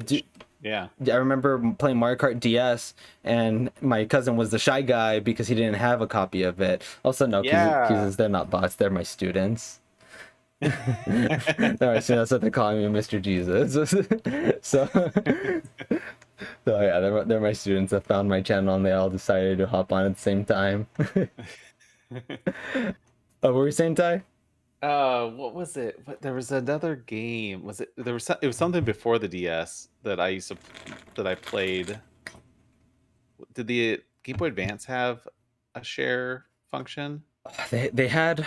I remember playing Mario Kart DS, and my cousin was the shy guy because he didn't have a copy of it. Also, no, because they're not bots; they're my students. No, I assume that's what they're calling me, Mr. Jesus. So, so yeah, they're my students that found my channel and they all decided to hop on at the same time. What were you saying, Ty? What was it? What, there was another game. Was it? There was. It was something before the DS that I used to that I played. Did the Game Boy Advance have a share function? They had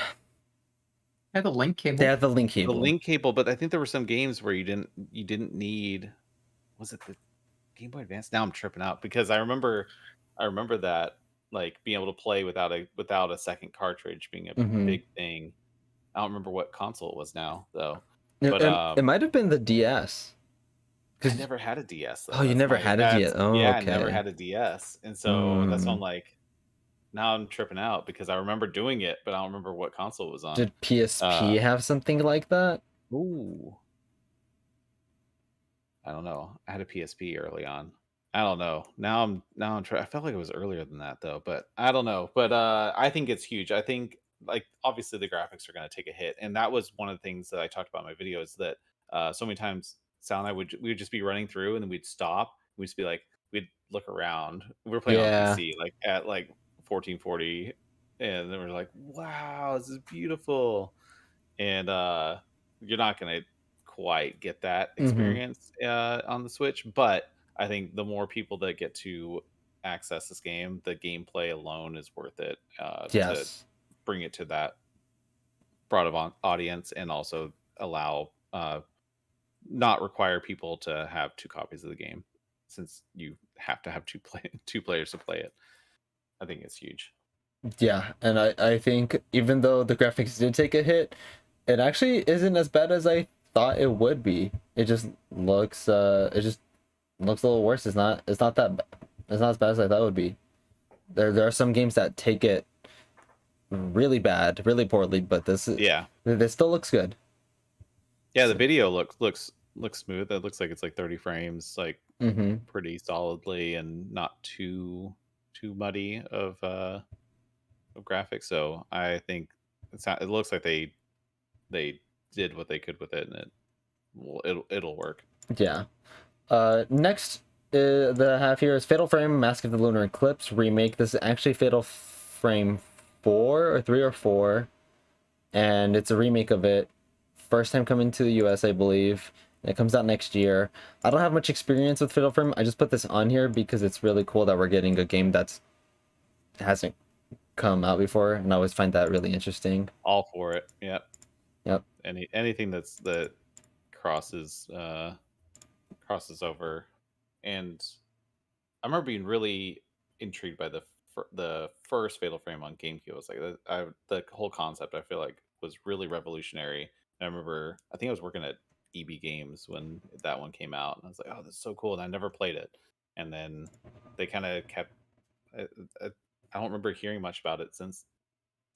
Yeah, the link cable. they had the link The cable. link cable, but I think there were some games where you didn't need. Was it the Game Boy Advance? Now I'm tripping out because I remember that like being able to play without a second cartridge being a Mm-hmm. big thing. I don't remember what console it was now though. It, But it might have been the DS. I never had a DS though. Oh, you never had a DS? Oh, yeah, I okay. never had a DS, and so that's why I'm Mm. like, now I'm tripping out because I remember doing it, but I don't remember what console it was on. Did PSP have something like that? Ooh, I don't know. I had a PSP early on. I don't know. Now I'm trying. I felt like it was earlier than that though, but I don't know. But I think it's huge. I think like obviously the graphics are going to take a hit, and that was one of the things that I talked about in my videos that so many times Sal and I we would just be running through and then we'd stop. We'd just be like we'd look around. We were playing on Yeah. PC like at like 1440, and then we're like, wow, this is beautiful, and you're not going to quite get that Mhm. experience on the Switch, but I think the more people that get to access this game, the gameplay alone is worth it to Yes. bring it to that broad of audience and also allow not require people to have two copies of the game since you have to have two players to play it. I think it's huge. Yeah, and I think even though the graphics did take a hit, it actually isn't as bad as I thought it would be. It just looks a little worse. It's not that it's not as bad as I thought it would be. There are some games that take it really bad, really poorly, but this still looks good. Yeah, the video looks smooth. It looks like it's like 30 frames, like Mm-hmm. pretty solidly and not too muddy of graphics. So I think it looks like they did what they could with it, and it'll work. Yeah. Next, the half here is Fatal Frame: Mask of the Lunar Eclipse remake. This is actually Fatal Frame 4 or 3 or 4, and it's a remake of it. First time coming to the US, I believe. It comes out next year. I don't have much experience with Fatal Frame. I just put this on here because it's really cool that we're getting a game that's hasn't come out before, and I always find that really interesting. All for it. Yep. Yep. Anything that crosses over, and I remember being really intrigued by the first Fatal Frame on GameCube. It was like the whole concept I feel like was really revolutionary. And I remember I think I was working at EB Games when that one came out, and I was like, oh, this is so cool, and I never played it. And then they kind of kept. I don't remember hearing much about it since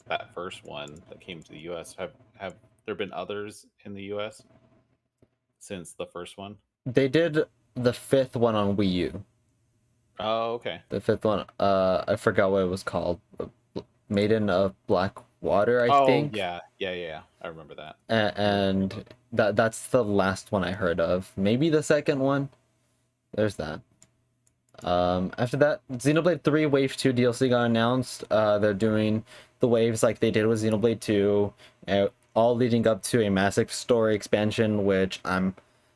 that first one that came to the US. Have there been others in the US since the first one? They did the 5th one on Wii U. Oh, okay. The 5th one, I forgot what it was called. Maiden of Black Water, I think. Yeah. I remember that. And that's the last one I heard of. Maybe the second one. There's that. After that, Xenoblade 3 Wave 2 DLC got announced. They're doing the waves like they did with Xenoblade 2, all leading up to a massive story expansion, which I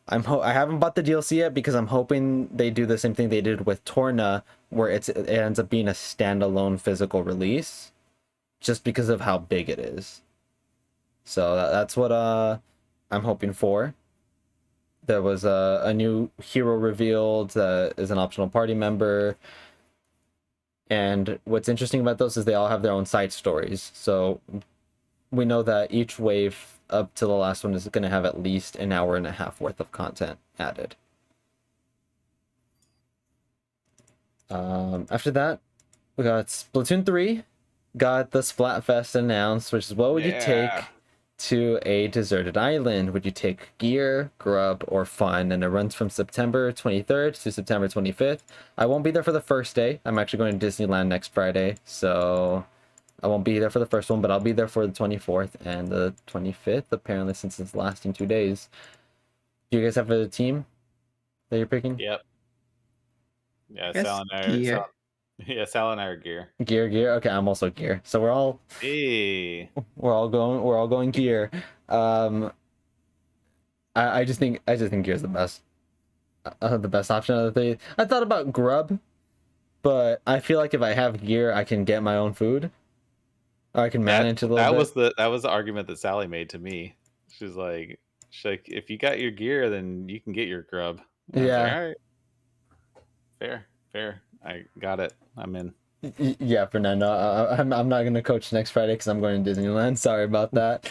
haven't bought the DLC yet because I'm hoping they do the same thing they did with Torna, where it ends up being a standalone physical release, just because of how big it is. So that's what I'm hoping for. There was a new hero revealed that is an optional party member. And what's interesting about those is they all have their own side stories. So we know that each wave up to the last one is going to have at least an hour and a half worth of content added. After that, we got Splatoon 3, got the Splatfest announced, which is what would you take to a deserted island? Would you take gear, grub, or fun? And it runs from September 23rd to September 25th. I won't be there for the first day. I'm actually going to Disneyland next Friday, so I won't be there for the first one, but I'll be there for the 24th and the 25th, apparently, since it's lasting 2 days. Do you guys have a team that you're picking? Yep. Yeah, Guess Sal and I. gear. Sal and I are gear. Gear. Okay, I'm also gear. So Hey. we're all going gear. I just think gear's the best option of the three. I thought about grub, but I feel like if I have gear, I can get my own food. Or I can manage a little bit. That was the argument that Sally made to me. She's like, if you got your gear, then you can get your grub. And I was like, Yeah. all right, fair. I got it. I'm in. Yeah, Fernando. I'm not gonna coach next Friday because I'm going to Disneyland. Sorry about that.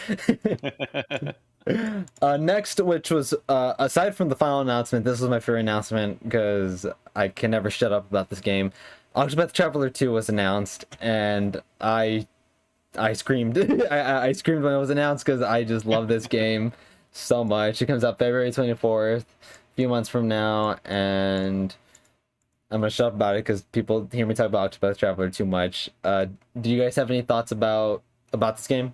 Next, which was aside from the final announcement, this was my favorite announcement because I can never shut up about this game. Octopath Traveler 2 was announced, and I screamed. I screamed when it was announced because I just love this game so much. It comes out February 24th, a few months from now, and I'm gonna shut up about it because people hear me talk about Octopath Traveler too much. Do you guys have any thoughts about this game?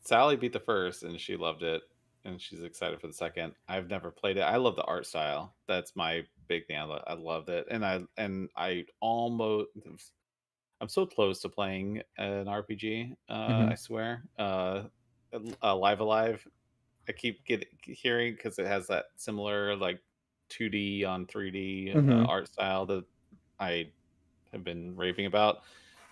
Sally beat the first, and she loved it, and she's excited for the second. I've never played it. I love the art style. That's my big thing. I loved it, and I almost. I'm so close to playing an RPG. I swear. Live Alive. I keep hearing because it has that similar like 2D on 3D art style that I have been raving about,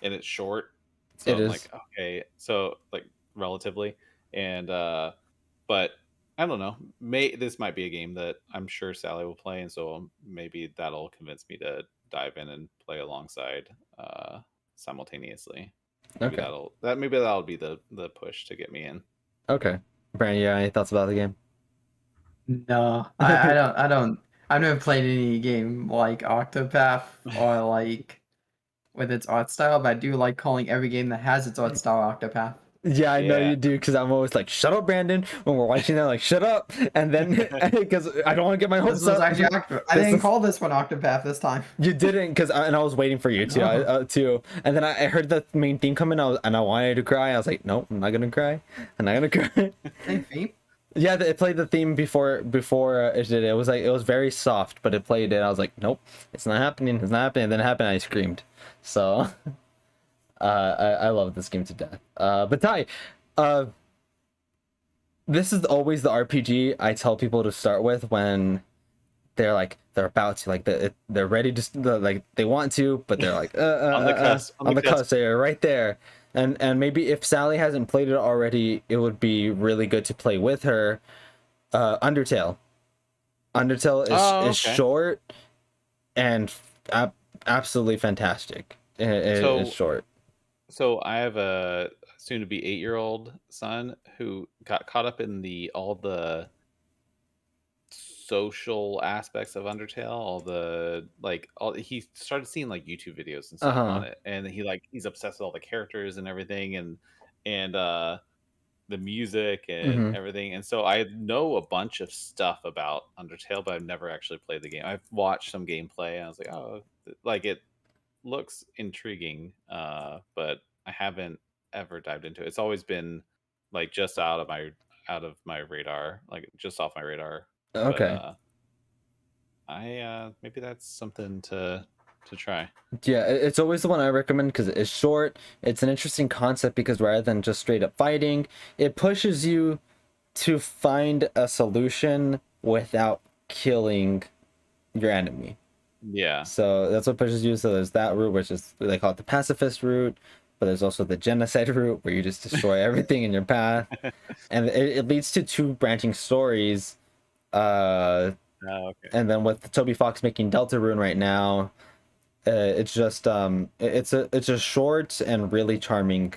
and it's short. So It I'm is. like, okay, so like relatively, and but I don't know. This might be a game that I'm sure Sally will play, and so maybe that'll convince me to dive in and play alongside simultaneously. Maybe Okay. that'll be the push to get me in. Okay. Brandon, you got any thoughts about the game? No, I don't. I've never played any game like Octopath or like with its art style, but I do like calling every game that has its art style Octopath. Yeah, I know Yeah. you do because I'm always like, "Shut up, Brandon!" When we're watching that, like, "Shut up!" And then because I don't want to get my This hopes was up. actually I didn't call this one Octopath this time. You didn't, because and I was waiting for you too, No. too. And then I heard the main theme come in, and I wanted to cry. I was like, "Nope, I'm not gonna cry. I'm not gonna cry." Same theme. Yeah, it played the theme before it did. It was like it was very soft, but it played it. I was like, "Nope, it's not happening. It's not happening." And then it happened. I screamed. So, I love this game to death. But Ty, this is always the RPG I tell people to start with when they're about to they're ready to like they want to, but they're like On the cusp. on the cusp. They're right there. And maybe if Sally hasn't played it already, it would be really good to play with her. Undertale. Undertale is short and absolutely fantastic. It's short. So I have a soon to be 8-year-old son who got caught up in all the social aspects of Undertale, he started seeing like YouTube videos and stuff on it, and he's obsessed with all the characters and everything, and the music and everything. And so I know a bunch of stuff about Undertale, but I've never actually played the game. I've watched some gameplay and I was like, oh, like it looks intriguing, but I haven't ever dived into it. It's always been like just out of my radar, like just off my radar. Okay. But I maybe that's something to try. Yeah, it's always the one I recommend because it's short. It's an interesting concept because rather than just straight up fighting, it pushes you to find a solution without killing your enemy. Yeah. So that's what pushes you. So there's that route, which is they call it the pacifist route, but there's also the genocide route where you just destroy everything in your path, and it leads to two branching stories. Okay. And then with Toby Fox making Deltarune right now, it's just it's a short and really charming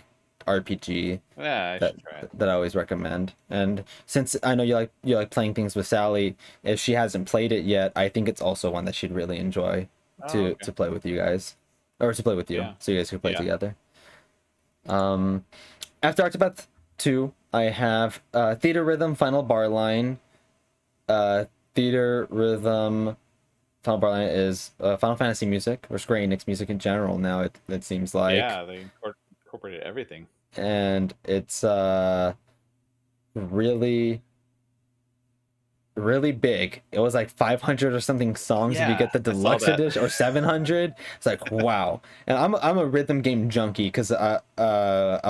RPG Yeah, I should try it. that I always recommend. And since I know you like playing things with Sally, if she hasn't played it yet, I think it's also one that she'd really enjoy to play with you guys, or to play with you, so you guys can play together. After Octopath 2, I have Theater Rhythm Final Bar Line, Theater Rhythm Final Barbarian is Final Fantasy music or Square Enix music in general. Now it seems like, Yeah, they incorporated everything. and it's really really big. It was like 500 or something songs if you Yeah, get the I saw deluxe that. edition, or 700. It's like wow. And I'm a rhythm game junkie because I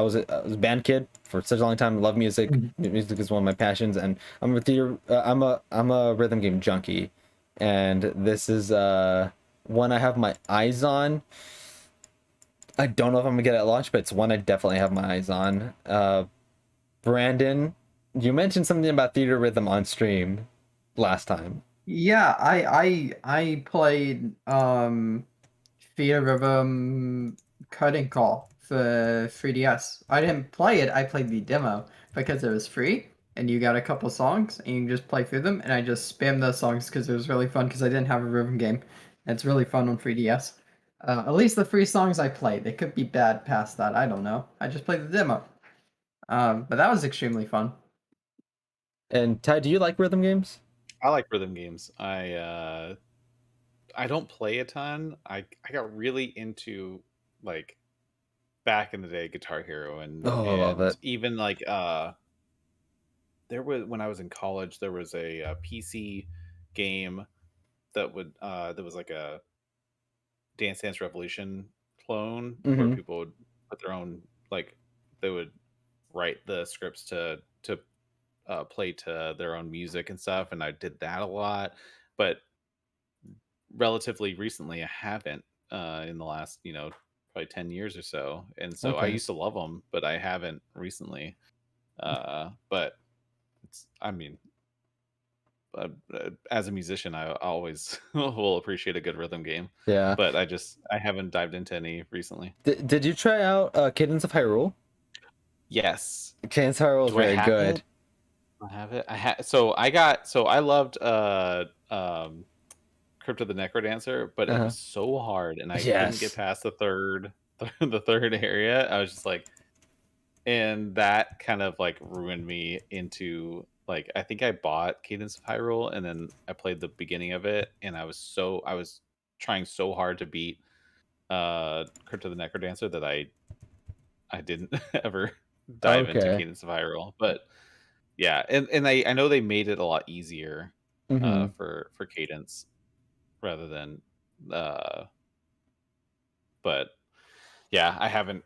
was a band kid for such a long time. Love music. Mhm. Music is one of my passions, and I'm a rhythm game junkie, and this is one I have my eyes on. I don't know if I'm gonna get it at launch, but it's one I definitely have my eyes on. Brandon, you mentioned something about Theater Rhythm on stream last time. Yeah, I played Fear Rhythm Coding Call for 3DS. I didn't play it, I played the demo because it was free and you got a couple songs and you can just play through them, and I just spammed those songs because it was really fun because I didn't have a rhythm game. And it's really fun on 3DS. At least the free songs I played. They could be bad past that, I don't know. I just played the demo. But that was extremely fun. And Ty, do you like rhythm games? I like rhythm games. I don't play a ton. I got really into like back in the day Guitar Hero Oh, I love and it. even like there was when I was in college there was a PC game that was like a Dance Dance Revolution clone where Mm-hmm. people would put their own like they would write the scripts to play to their own music and stuff, and I did that a lot. But relatively recently, I haven't in the last probably 10 years or so, and so I Okay. used to love them, but I haven't recently. But it's I mean. As a musician, I always will appreciate a good rhythm game, Yeah. but I haven't dived into any recently. Did you try out Cadence of Hyrule? Yes, Cadence of Hyrule is do I very have good. it? I have it. I loved Crypt of the Necrodancer, but it Uh-huh. was so hard, and I couldn't get Yes. past the third the third area. I was just like, and that kind of like ruined me into like I think I bought Cadence of Hyrule and then I played the beginning of it, and I was trying so hard to beat Crypt of the Necrodancer that I didn't ever dive into Okay. Cadence of Hyrule. But yeah, and I know they made it a lot easier Mm-hmm. for Cadence rather than uh but yeah, I haven't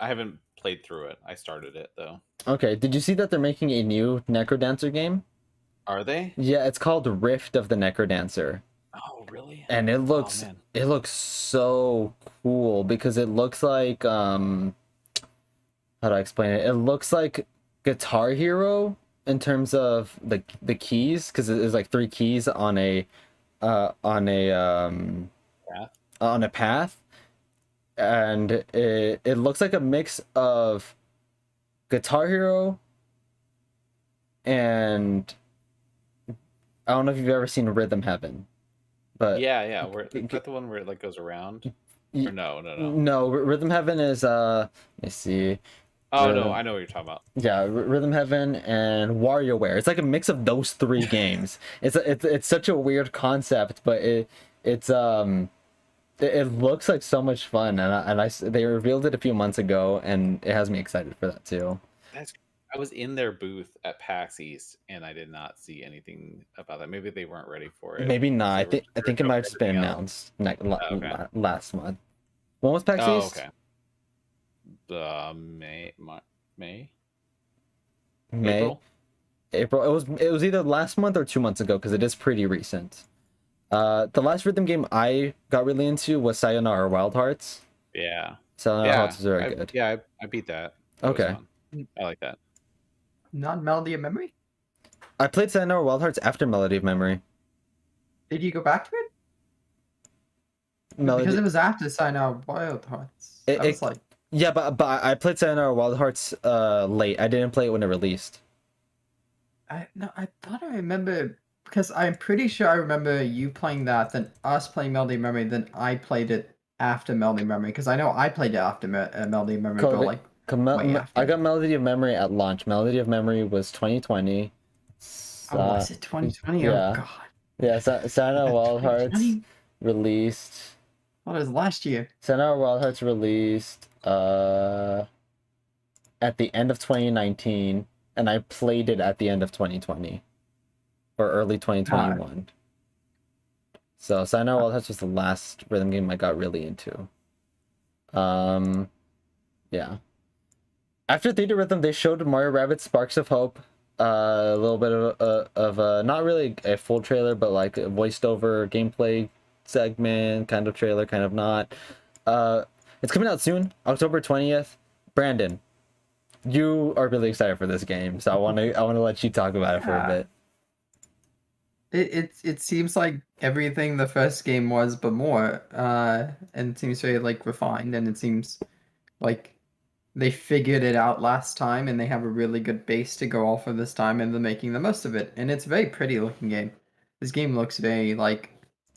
played through it. I started it though. Okay. Did you see that they're making a new Necrodancer game? Are they? Yeah, it's called Rift of the Necrodancer. Oh, really? And Oh man. it looks so cool because it looks like how do I explain it? It looks like Guitar Hero in terms of the keys, because there's like three keys on a uh on a um Yeah. on a path, and it looks like a mix of Guitar Hero and I don't know if you've ever seen Rhythm Heaven, but Yeah. Where is that the one where it like goes around? Or no. no, Rhythm Heaven is let me see. Oh no, Rhythm, I know what you're talking about. yeah, Rhythm Heaven and WarioWare. It's like a mix of those three games. It's such a weird concept, but it looks like so much fun, they revealed it a few months ago, and it has me excited for that too. That's I was in their booth at PAX East and I did not see anything about that. Maybe they weren't ready for it Maybe not. because they were I screwing think it up might have just been everything else. announced Oh, okay. last month. When was PAX Oh, East? okay. May? May, April? April. It was either last month or 2 months ago because it is pretty recent. The last rhythm game I got really into was Sayonara Wild Hearts. Yeah. Sayonara Hearts is very good. I beat that. That was Okay. fun. I like that. Not Melody of Memory? I played Sayonara Wild Hearts after Melody of Memory. Did you go back to it? Because Melody, it was after Sayonara Wild Hearts. It- I was it- like, yeah, but I played Sayonara Wild Hearts late. I didn't play it when it released. I thought I remember, because I'm pretty sure I remember you playing that, then us playing Melody of Memory, then I played it after Melody of Memory, because I know I played it after Melody of Memory, but Call it- like way I after. got Melody of Memory at launch. Melody of Memory was 2020. Oh, was it 2020? yeah. Oh god. Yeah, Sayonara Wild Hearts. 2020? released. What was last year? Sayonara Wild Hearts released at the end of 2019, and I played it at the end of 2020 or early 2021. So Sayonara Wild Hearts was the last rhythm game I got really into. Yeah. After Theater Rhythm, they showed Mario Rabbids Sparks of Hope. A little bit of not really a full trailer, but like a voiced over gameplay segment, kind of trailer, kind of not. It's coming out soon, October 20th. Brandon, you are really excited for this game, so I want to let you talk about it for a Yeah. bit. It seems like everything the first game was, but more. And it seems very like refined, and it seems like they figured it out last time, and they have a really good base to go off of this time, and they're making the most of it. And it's a very pretty looking game. This game looks very like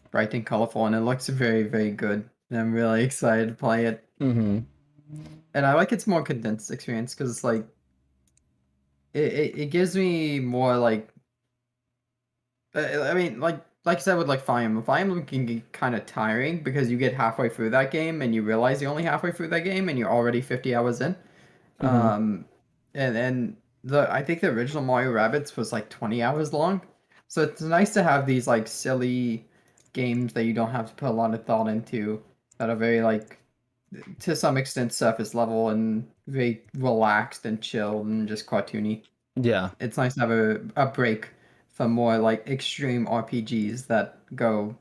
bright and colorful, and it looks very, very good. And I'm really excited to play it. Mm-hmm. And I like its more condensed experience because it's like it gives me more like I mean, like I said with like Fire Emblem can get kind of tiring because you get halfway through that game and you realize you're only halfway through that game and you're already 50 hours in. Mm-hmm. Um, and the I think the original Mario Rabbids was like 20 hours long, so it's nice to have these like silly games that you don't have to put a lot of thought into that are very like to some extent surface level and very relaxed and chill and just cartoony. Yeah. It's nice to have a break from more like extreme RPGs that go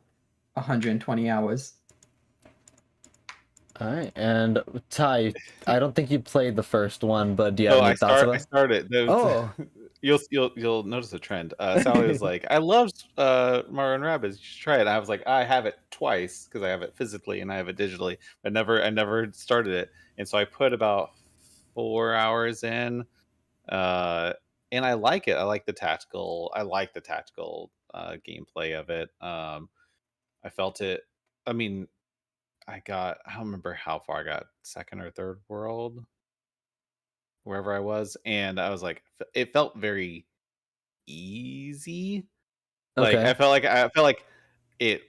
120 hours. All right. And Ty, I don't think you played the first one, but do you have Oh, any thoughts I about it? started. Oh. You'll notice a trend. Sally was like, "I love Mario and Rabbids. You should try it." I was like, "I have it twice because I have it physically and I have it digitally. I never started it." And so I put about 4 hours in, uh, and I like it. I like the tactical. I like the tactical gameplay of it. I felt it. I mean, I don't remember how far I got, second or third world, wherever I was, and I was like, it felt very easy. Like Okay. I felt like it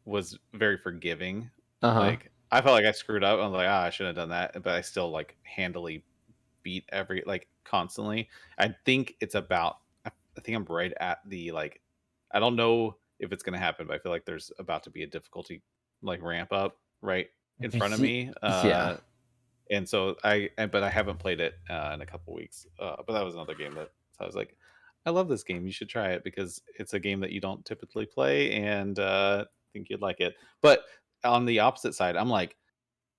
was very forgiving. Uh-huh. Like I felt like I screwed up. I was like, ah, I shouldn't have done that, but I still like handily beat every like constantly. I think it's about. I think I'm right at the like. I don't know if it's gonna happen, but I feel like there's about to be a difficulty like ramp up right in front of me. Yeah. And so but I haven't played it in a couple weeks. But that was another game that so I was like, I love this game. You should try it because it's a game that you don't typically play, and think you'd like it. But on the opposite side, I'm like,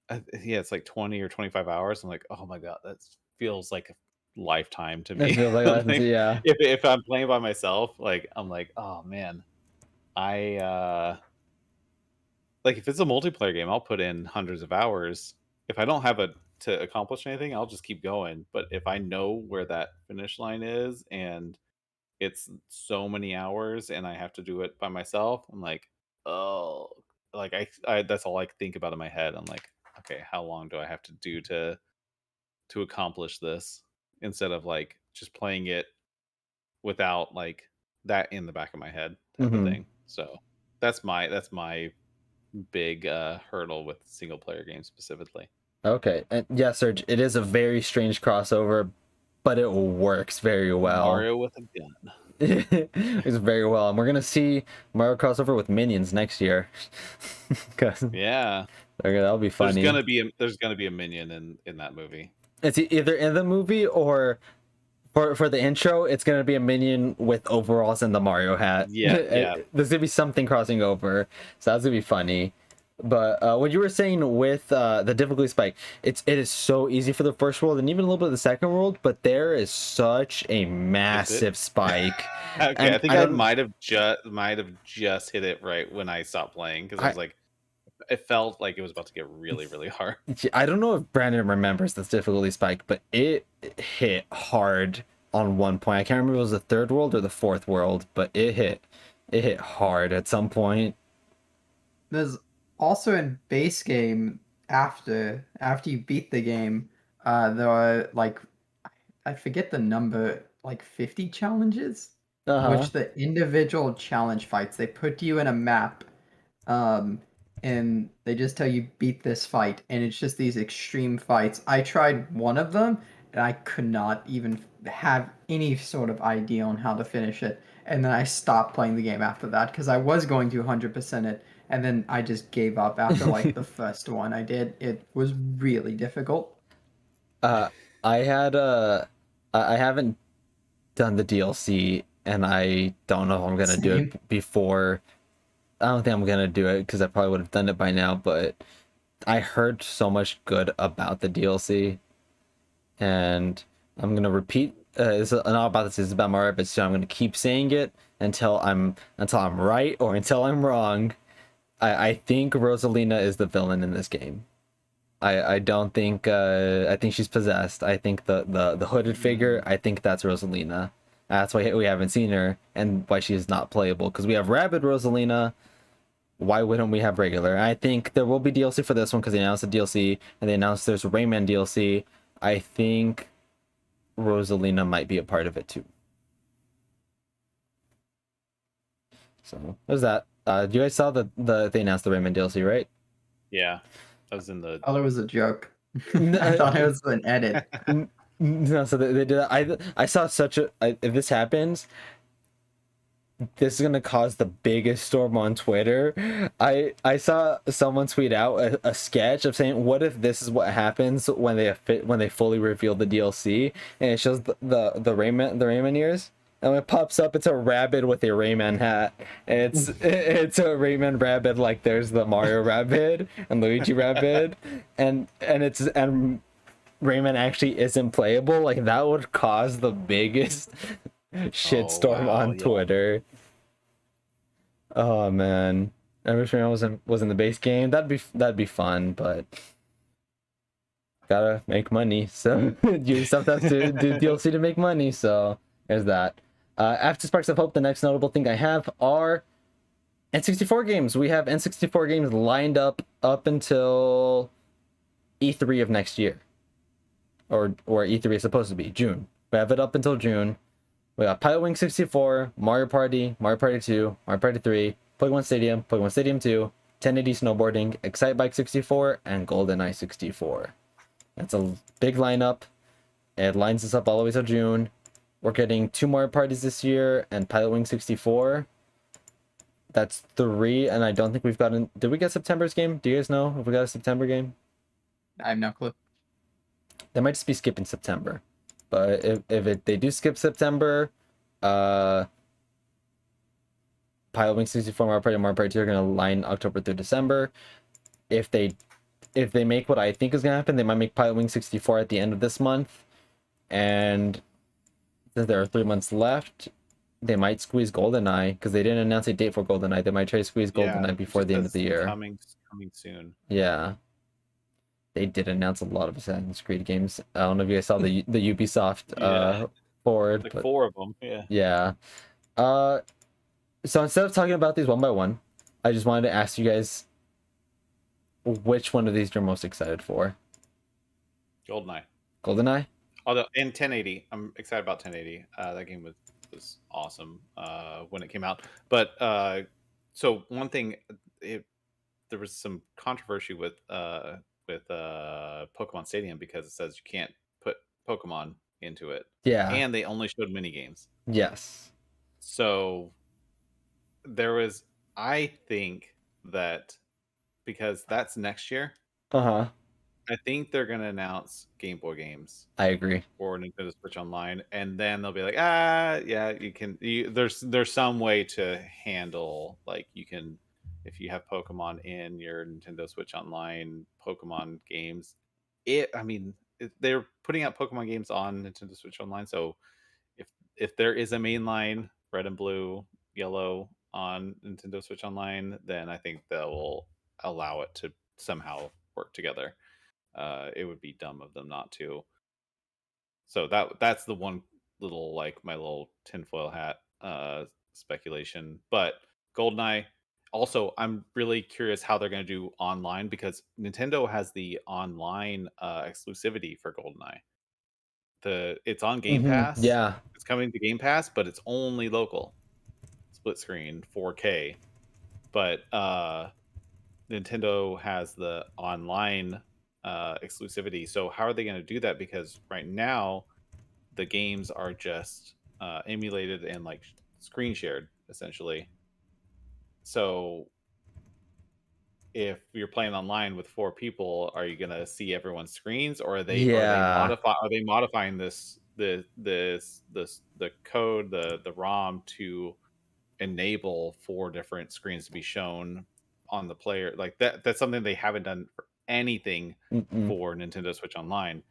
yeah, it's like 20 or 25 hours. I'm like, oh my god, that feels like a lifetime to That me. feels like Like, yeah. if I'm playing by myself, like I'm like, oh man, I like if it's a multiplayer game, I'll put in hundreds of hours. If I don't have a to accomplish anything, I'll just keep going. But if I know where that finish line is and it's so many hours and I have to do it by myself, I'm like, oh, like I that's all I think about in my head. I'm like, okay, how long do I have to do to accomplish this instead of like just playing it without like that in the back of my head type of Mm-hmm. thing. So that's my big hurdle with single player games specifically. Okay. And yeah, Serge, it is a very strange crossover, but it works very well. Mario with a gun. It's very well. And we're gonna see Mario crossover with Minions next year. 'Cause Yeah, that'll be funny. there's gonna be a minion in that movie. It's either in the movie or for the intro, it's gonna be a minion with overalls and the Mario hat. Yeah. There's gonna be something crossing over, so that's gonna be funny. But what you were saying with the difficulty spike, it is so easy for the first world and even a little bit of the second world, but there is such a Is it? massive spike. Okay, And I think I I don't, might have just hit it right when I stopped playing because I I was like, it felt like it was about to get really really hard. I don't know if Brandon remembers this difficulty spike, but it hit hard on one point. I can't remember if it was the third world or the fourth world, but it hit hard at some point. There's also in base game after you beat the game, there are like I forget the number, like 50 challenges, Uh-huh. which the individual challenge fights, they put you in a map um, and they just tell you beat this fight, and it's just these extreme fights. I tried one of them, and I could not even have any sort of idea on how to finish it. And then I stopped playing the game after that because I was going to 100% it, and then I just gave up after like the first one I did. It was really difficult. uh, I had I haven't done the DLC, and I don't know if I'm gonna do Same. it before. I don't think I'm gonna do it because I probably would have done it by now. But I heard so much good about the DLC, and I'm gonna repeat. It's not about this. It's about Mario Rabbids 2. I'm gonna keep saying it until I'm right or until I'm wrong. I think Rosalina is the villain in this game. I don't think I think she's possessed. I think the hooded figure, I think that's Rosalina. That's why we haven't seen her and why she is not playable, because we have Rabid Rosalina. Why wouldn't we have regular? I think there will be DLC for this one because they announced the DLC and they announced there's a Rayman DLC. I think Rosalina might be a part of it too. So there's that. You guys saw they announced the Rayman DLC, right? Yeah, that was in the. I thought it was a joke. I thought it was an edit. No, so they did. I saw such a. If this happens, this is gonna cause the biggest storm on Twitter. I saw someone tweet out a sketch of saying, "What if this is what happens when they fully reveal the DLC?" And it shows the Rayman ears. And when it pops up, it's a rabbit with a Rayman hat. It's a Rayman rabbit, like there's the Mario rabbit and Luigi rabbit, and Rayman actually isn't playable. Like that would cause the biggest shitstorm wow, on yeah. Twitter. Oh man, I wish Rayman was in the base game. That'd be fun, but gotta make money. So you sometimes to do DLC to make money. So there's that. After Sparks of Hope, the next notable thing I have are N64 games. We have N64 games lined up until E3 of next year, or E3 is supposed to be June. We have it up until June. We got Pilot Wing 64, Mario Party, Mario Party 2, Mario Party 3, Pokemon Stadium 2, 1080 Snowboarding, Excite Bike 64, and GoldenEye 64. That's a big lineup. It lines us up all the way till June. We're getting 2 Mario Parties this year and Pilot Wing 64. That's 3, and I don't think we've gotten. Did we get September's game? Do you guys know if we got a September game? I have no clue. They might just be skipping September. But if they do skip September, Pilot Wing 64, Mario Party 2 are gonna line October through December. If they make what I think is gonna happen, they might make Pilot Wing 64 at the end of this month, and since there are 3 months left, they might squeeze GoldenEye because they didn't announce a date for GoldenEye. They might try to squeeze GoldenEye before the end of the year. Coming soon. Yeah. They did announce a lot of Assassin's Creed games. I don't know if you guys saw the Ubisoft forward, Like but 4 of them. Yeah. yeah. So instead of talking about these one by one, I just wanted to ask you guys which one of these you're most excited for. GoldenEye. GoldenEye? Although in 1080, I'm excited about 1080. That game was awesome when it came out. But so one thing, there was some controversy with Pokemon Stadium because it says you can't put Pokemon into it, Yeah. and they only showed mini games. Yes. So there was, I think that because that's next year, Uh-huh. I think they're gonna announce Game Boy games I agree. or Nintendo Switch Online, and then they'll be like, yeah, you can. There's some way to handle, like, you can, if you have Pokemon in your Nintendo Switch Online Pokemon games. I mean, they're putting out Pokemon games on Nintendo Switch Online, so if there is a mainline Red and Blue, Yellow on Nintendo Switch Online, then I think they'll allow it to somehow work together. It would be dumb of them not to. So that's the one little, like, my little tinfoil hat speculation. But GoldenEye, also, I'm really curious how they're going to do online because Nintendo has the online exclusivity for GoldenEye. It's on Game Pass. Yeah. It's coming to Game Pass, but it's only local, split screen, 4K. but Nintendo has the online exclusivity. So how are they going to do that? Because right now the games are just emulated and like screen shared essentially. So if you're playing online with 4 people, are you gonna see everyone's screens, or Yeah. are they modifying the code, the ROM to enable 4 different screens to be shown on the player? Like that's something they haven't done for anything Mm-mm. for Nintendo Switch Online.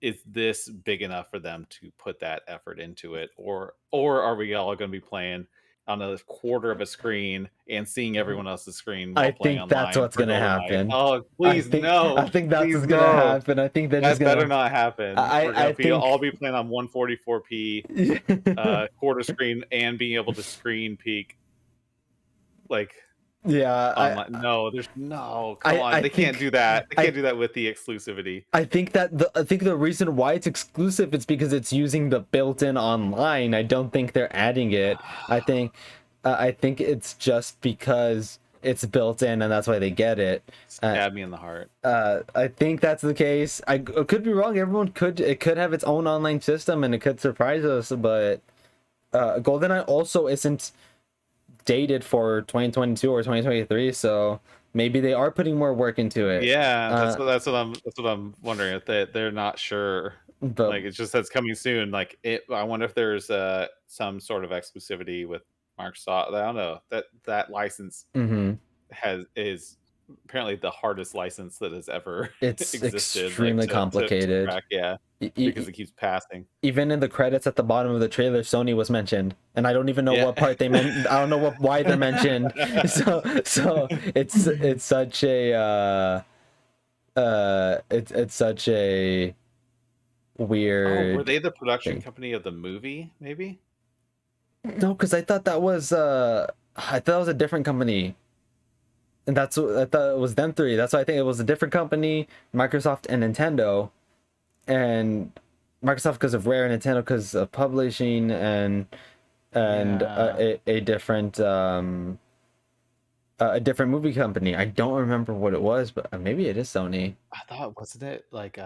Is this big enough for them to put that effort into it, or are we all going to be playing on a quarter of a screen and seeing everyone else's screen I while playing think that's online what's for gonna GoldenEye? happen. Oh, I please think I no, think that's please what's gonna no. happen. I think they're just That better gonna. not happen. We're I gonna be think. all be playing on 144p quarter screen and being able to screen peek like Yeah. online. No, there's no. Come on, I they can't think. do that. They I can't do that with the exclusivity. I think that I think the reason why it's exclusive is because it's using the built-in online. I don't think they're adding it. I think it's just because it's built in and that's why they get it. Stab me in the heart. I think that's the case. I could be wrong. It could have its own online system and it could surprise us, but GoldenEye also isn't dated for 2022 or 2023, so maybe they are putting more work into it. Yeah, that's what I'm wondering, if they're not sure. But Like it just says coming soon. Like I wonder if there's some sort of exclusivity with Microsoft. I don't know. That license mhm. is apparently the hardest license that has ever It's existed. Like extremely to complicated. crack, yeah, because it keeps passing. Even in the credits at the bottom of the trailer, Sony was mentioned, and I don't even know Yeah. what part they meant. I don't know why they're mentioned. So it's such a it's such a weird. Oh, were they the production thing. company of the movie? Maybe. No, because I thought that was a different company. And I thought it was them three. That's why I think it was a different company, Microsoft and Nintendo. And Microsoft because of Rare, Nintendo because of publishing, and Yeah. a different movie company. I don't remember what it was, but maybe it is Sony. I thought, wasn't it like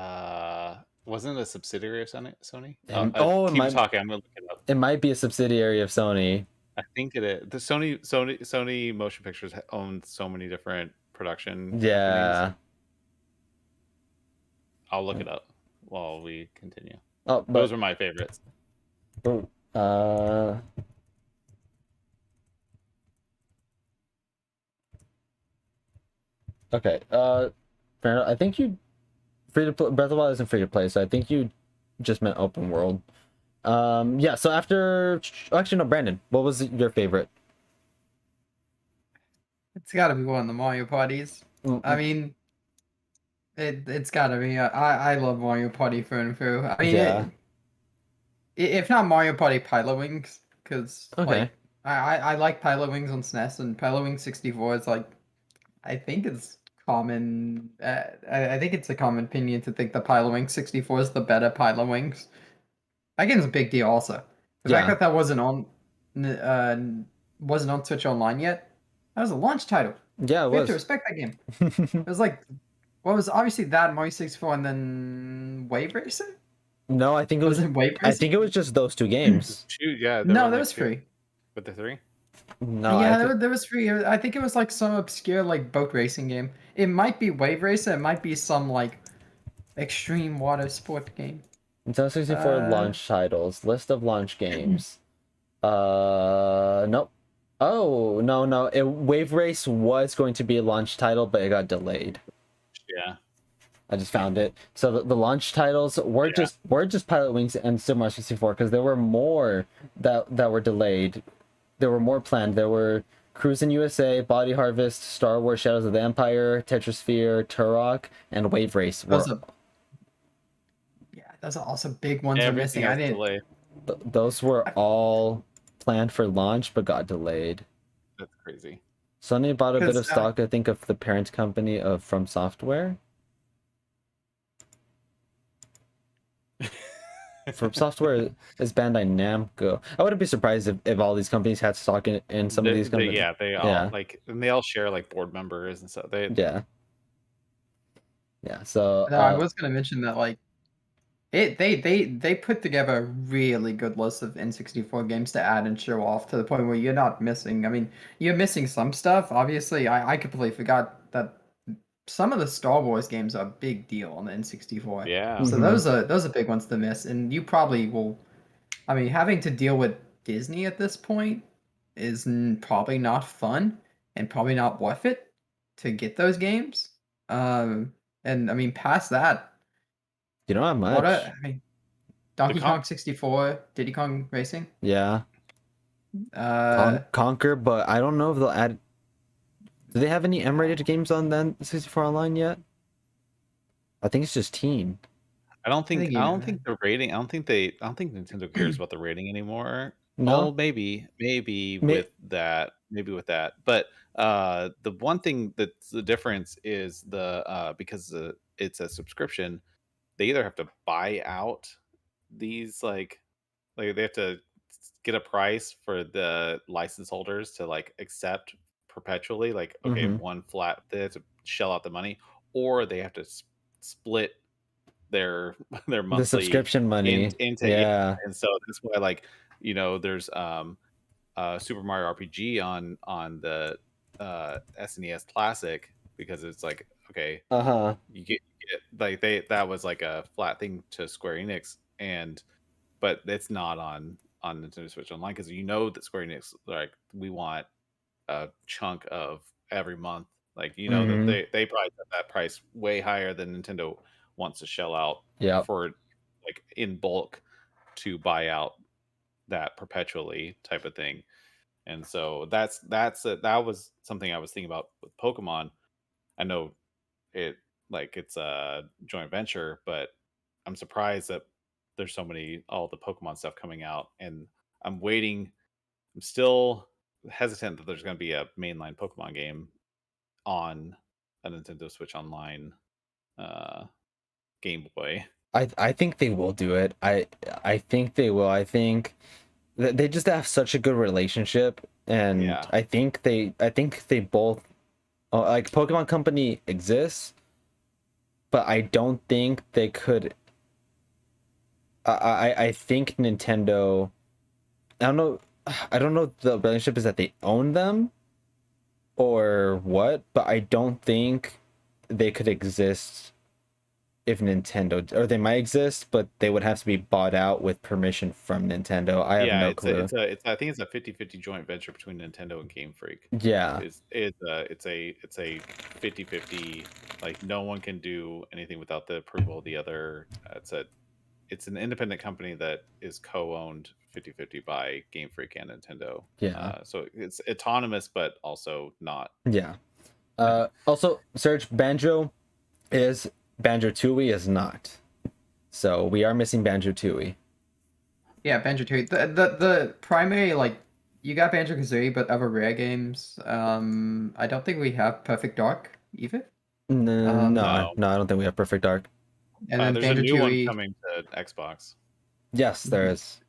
wasn't it a subsidiary of Sony? It Keep talking. I'm gonna look it up. might be a subsidiary of Sony. I think it is. The Sony Motion Pictures owns so many different production companies. Yeah. I'll look it up while we continue. Oh, Those are my favorites. Okay. Fair enough. I think you free to play. Breath of the Wild isn't free to play, so I think you just meant open world. Yeah. So actually, no, Brandon, what was your favorite? It's got to be one of the Mario parties. I mean, it's got to be. I love Mario Party through and through. I mean, Yeah. if not Mario Party, Pilot Wings, because Okay. like I like Pilot Wings on SNES, and Pilot Wings 64 is like, I think it's common. I think it's a common opinion to think that Pilot Wings 64 is the better Pilot Wings. That game's a big deal also. The fact Yeah. that wasn't on Switch Online yet, that was a launch title. Yeah, it We have to was. respect that game. It was like, what was obviously that Mario 64 and then Wave Racer? No, I think it was. Was it Wave I Racer? think it was just those two games. Shoot, yeah. No, there was free. With the 3? No, Yeah, there was free. I think it was like some obscure like boat racing game. It might be Wave Racer. It might be some like extreme water sport game. Nintendo 64 launch titles. List of launch games. Nope. Oh, no. Wave Race was going to be a launch title, but it got delayed. Yeah. I just found it. So the launch titles were just Pilot Wings and Super Mario 64 because there were more that were delayed. There were more planned. There were Cruisin' USA, Body Harvest, Star Wars Shadows of the Empire, Tetrasphere, Turok, and Wave Race. Those are also big ones I'm missing. I didn't. Delayed. Those were all planned for launch but got delayed. That's crazy. Sony bought a bit of 'Cause, stock, I think, of the parent company of From Software. From Software is Bandai Namco. I wouldn't be surprised if all these companies had stock in some of these companies. Yeah, they all Yeah. like, and they all share like board members and stuff. They Yeah. Yeah. So No, I was gonna mention that like they put together a really good list of N64 games to add and show off to the point where you're not missing. I mean, you're missing some stuff. Obviously, I completely forgot that some of the Star Wars games are a big deal on the N64. yeah. So Mhm. those are big ones to miss, and you probably will. I mean, having to deal with Disney at this point is probably not fun and probably not worth it to get those games. And I mean, past that, you don't have what much. I mean, Donkey con- Kong 64, Diddy Kong Racing. Yeah. Uh, Conquer, but I don't know if they'll add. Do they have any M-rated games on then 64 Online yet? I think it's just teen. I don't think think I you don't know, think the rating. I don't think Nintendo cares about the rating anymore. No. Oh, maybe May- maybe with that. But the one thing that's the difference is because it's a subscription. They either have to buy out these like they have to get a price for the license holders to like accept perpetually. Like okay, Mhm. one flat they have to shell out the money, or they have to split their their The monthly subscription money. into yeah. Yeah. And so that's why like there's Super Mario RPG on the SNES Classic because it's like okay Uh-huh. you get like that was like a flat thing to Square Enix and but it's not on Nintendo Switch Online because you know that Square Enix like we want a chunk of every month. Like you know that Mhm. they probably set that price way higher than Nintendo wants to shell out Yep. for like in bulk to buy out that perpetually type of thing. And so that was something I was thinking about with Pokemon. I know it like it's a joint venture, but I'm surprised that there's so many all the Pokemon stuff coming out and I'm waiting. I'm still hesitant that there's going to be a mainline Pokemon game on a Nintendo Switch Online uh, Game Boy. I think they will do it. I think they will. I think they just have such a good relationship, and Yeah, I think they both like Pokemon Company exists, but I don't think they could. I think Nintendo. I don't know. I don't know if the relationship is that they own them or what, but I don't think they could exist if Nintendo, or they might exist, but they would have to be bought out with permission from Nintendo. I have yeah. no It's a clue. it's a it's I think it's a 50-50 joint venture between Nintendo and Game Freak. Yeah. It's a 50-50 like no one can do anything without the approval of the other. It's an independent company that is co-owned 50-50 by Game Freak and Nintendo. Yeah. So it's autonomous, but also not. Yeah. Also, Serge, Banjo Tooie is not. So we are missing Banjo Tooie. yeah, Banjo-Tooie. The primary like you got Banjo-Kazooie, but other rare games. I don't think we have Perfect Dark either. No, Um, no, I don't think we have Perfect Dark. and then There's a new one Banjo-Tooie, coming to Xbox. Yes, there is.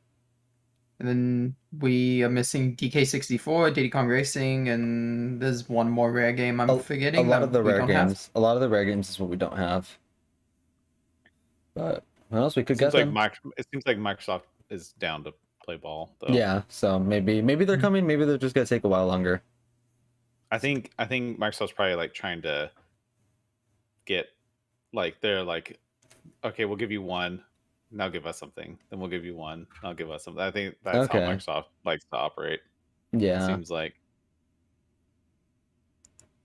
and then we are missing DK64, Diddy Kong Racing, and there's one more rare game I'm A forgetting lot of that the we rare don't have. games. A lot of the rare games is what we don't have. But what else we could get them? It seems like Microsoft is down to play ball though. Yeah, so maybe they're coming, maybe they're just gonna take a while longer. I think Microsoft's probably like trying to get like they're like, okay, we'll give you one, now give us something. Then we'll give you one, now give us something. I think that's how Okay. Microsoft likes to operate. It Yeah. seems like.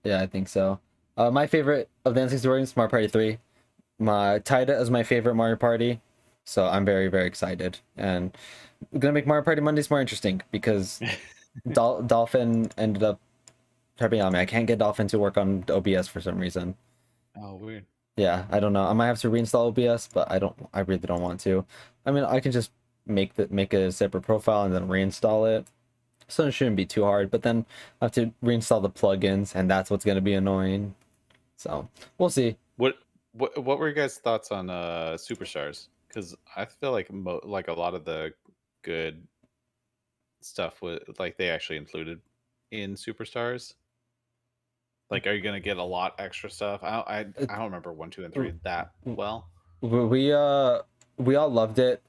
Yeah, I think so. My favorite of the N64 games, Mario Party 3. My Taida is my favorite Mario Party, so I'm very, very excited. And we're gonna make Mario Party Mondays more interesting because Dolphin ended up tripping on me. I can't get Dolphin to work on OBS for some reason. Oh, weird. Yeah, I don't know. I might have to reinstall OBS, but I really don't want to. I mean, I can just make a separate profile and then reinstall it. So it shouldn't be too hard, but then I have to reinstall the plugins, and that's what's gonna be annoying. So we'll see. What were your guys' thoughts on Superstars? because I feel like like a lot of the good stuff was like they actually included in Superstars. Like, are you gonna get a lot extra stuff? I don't remember 1, 2, and 3 that well. We all loved it.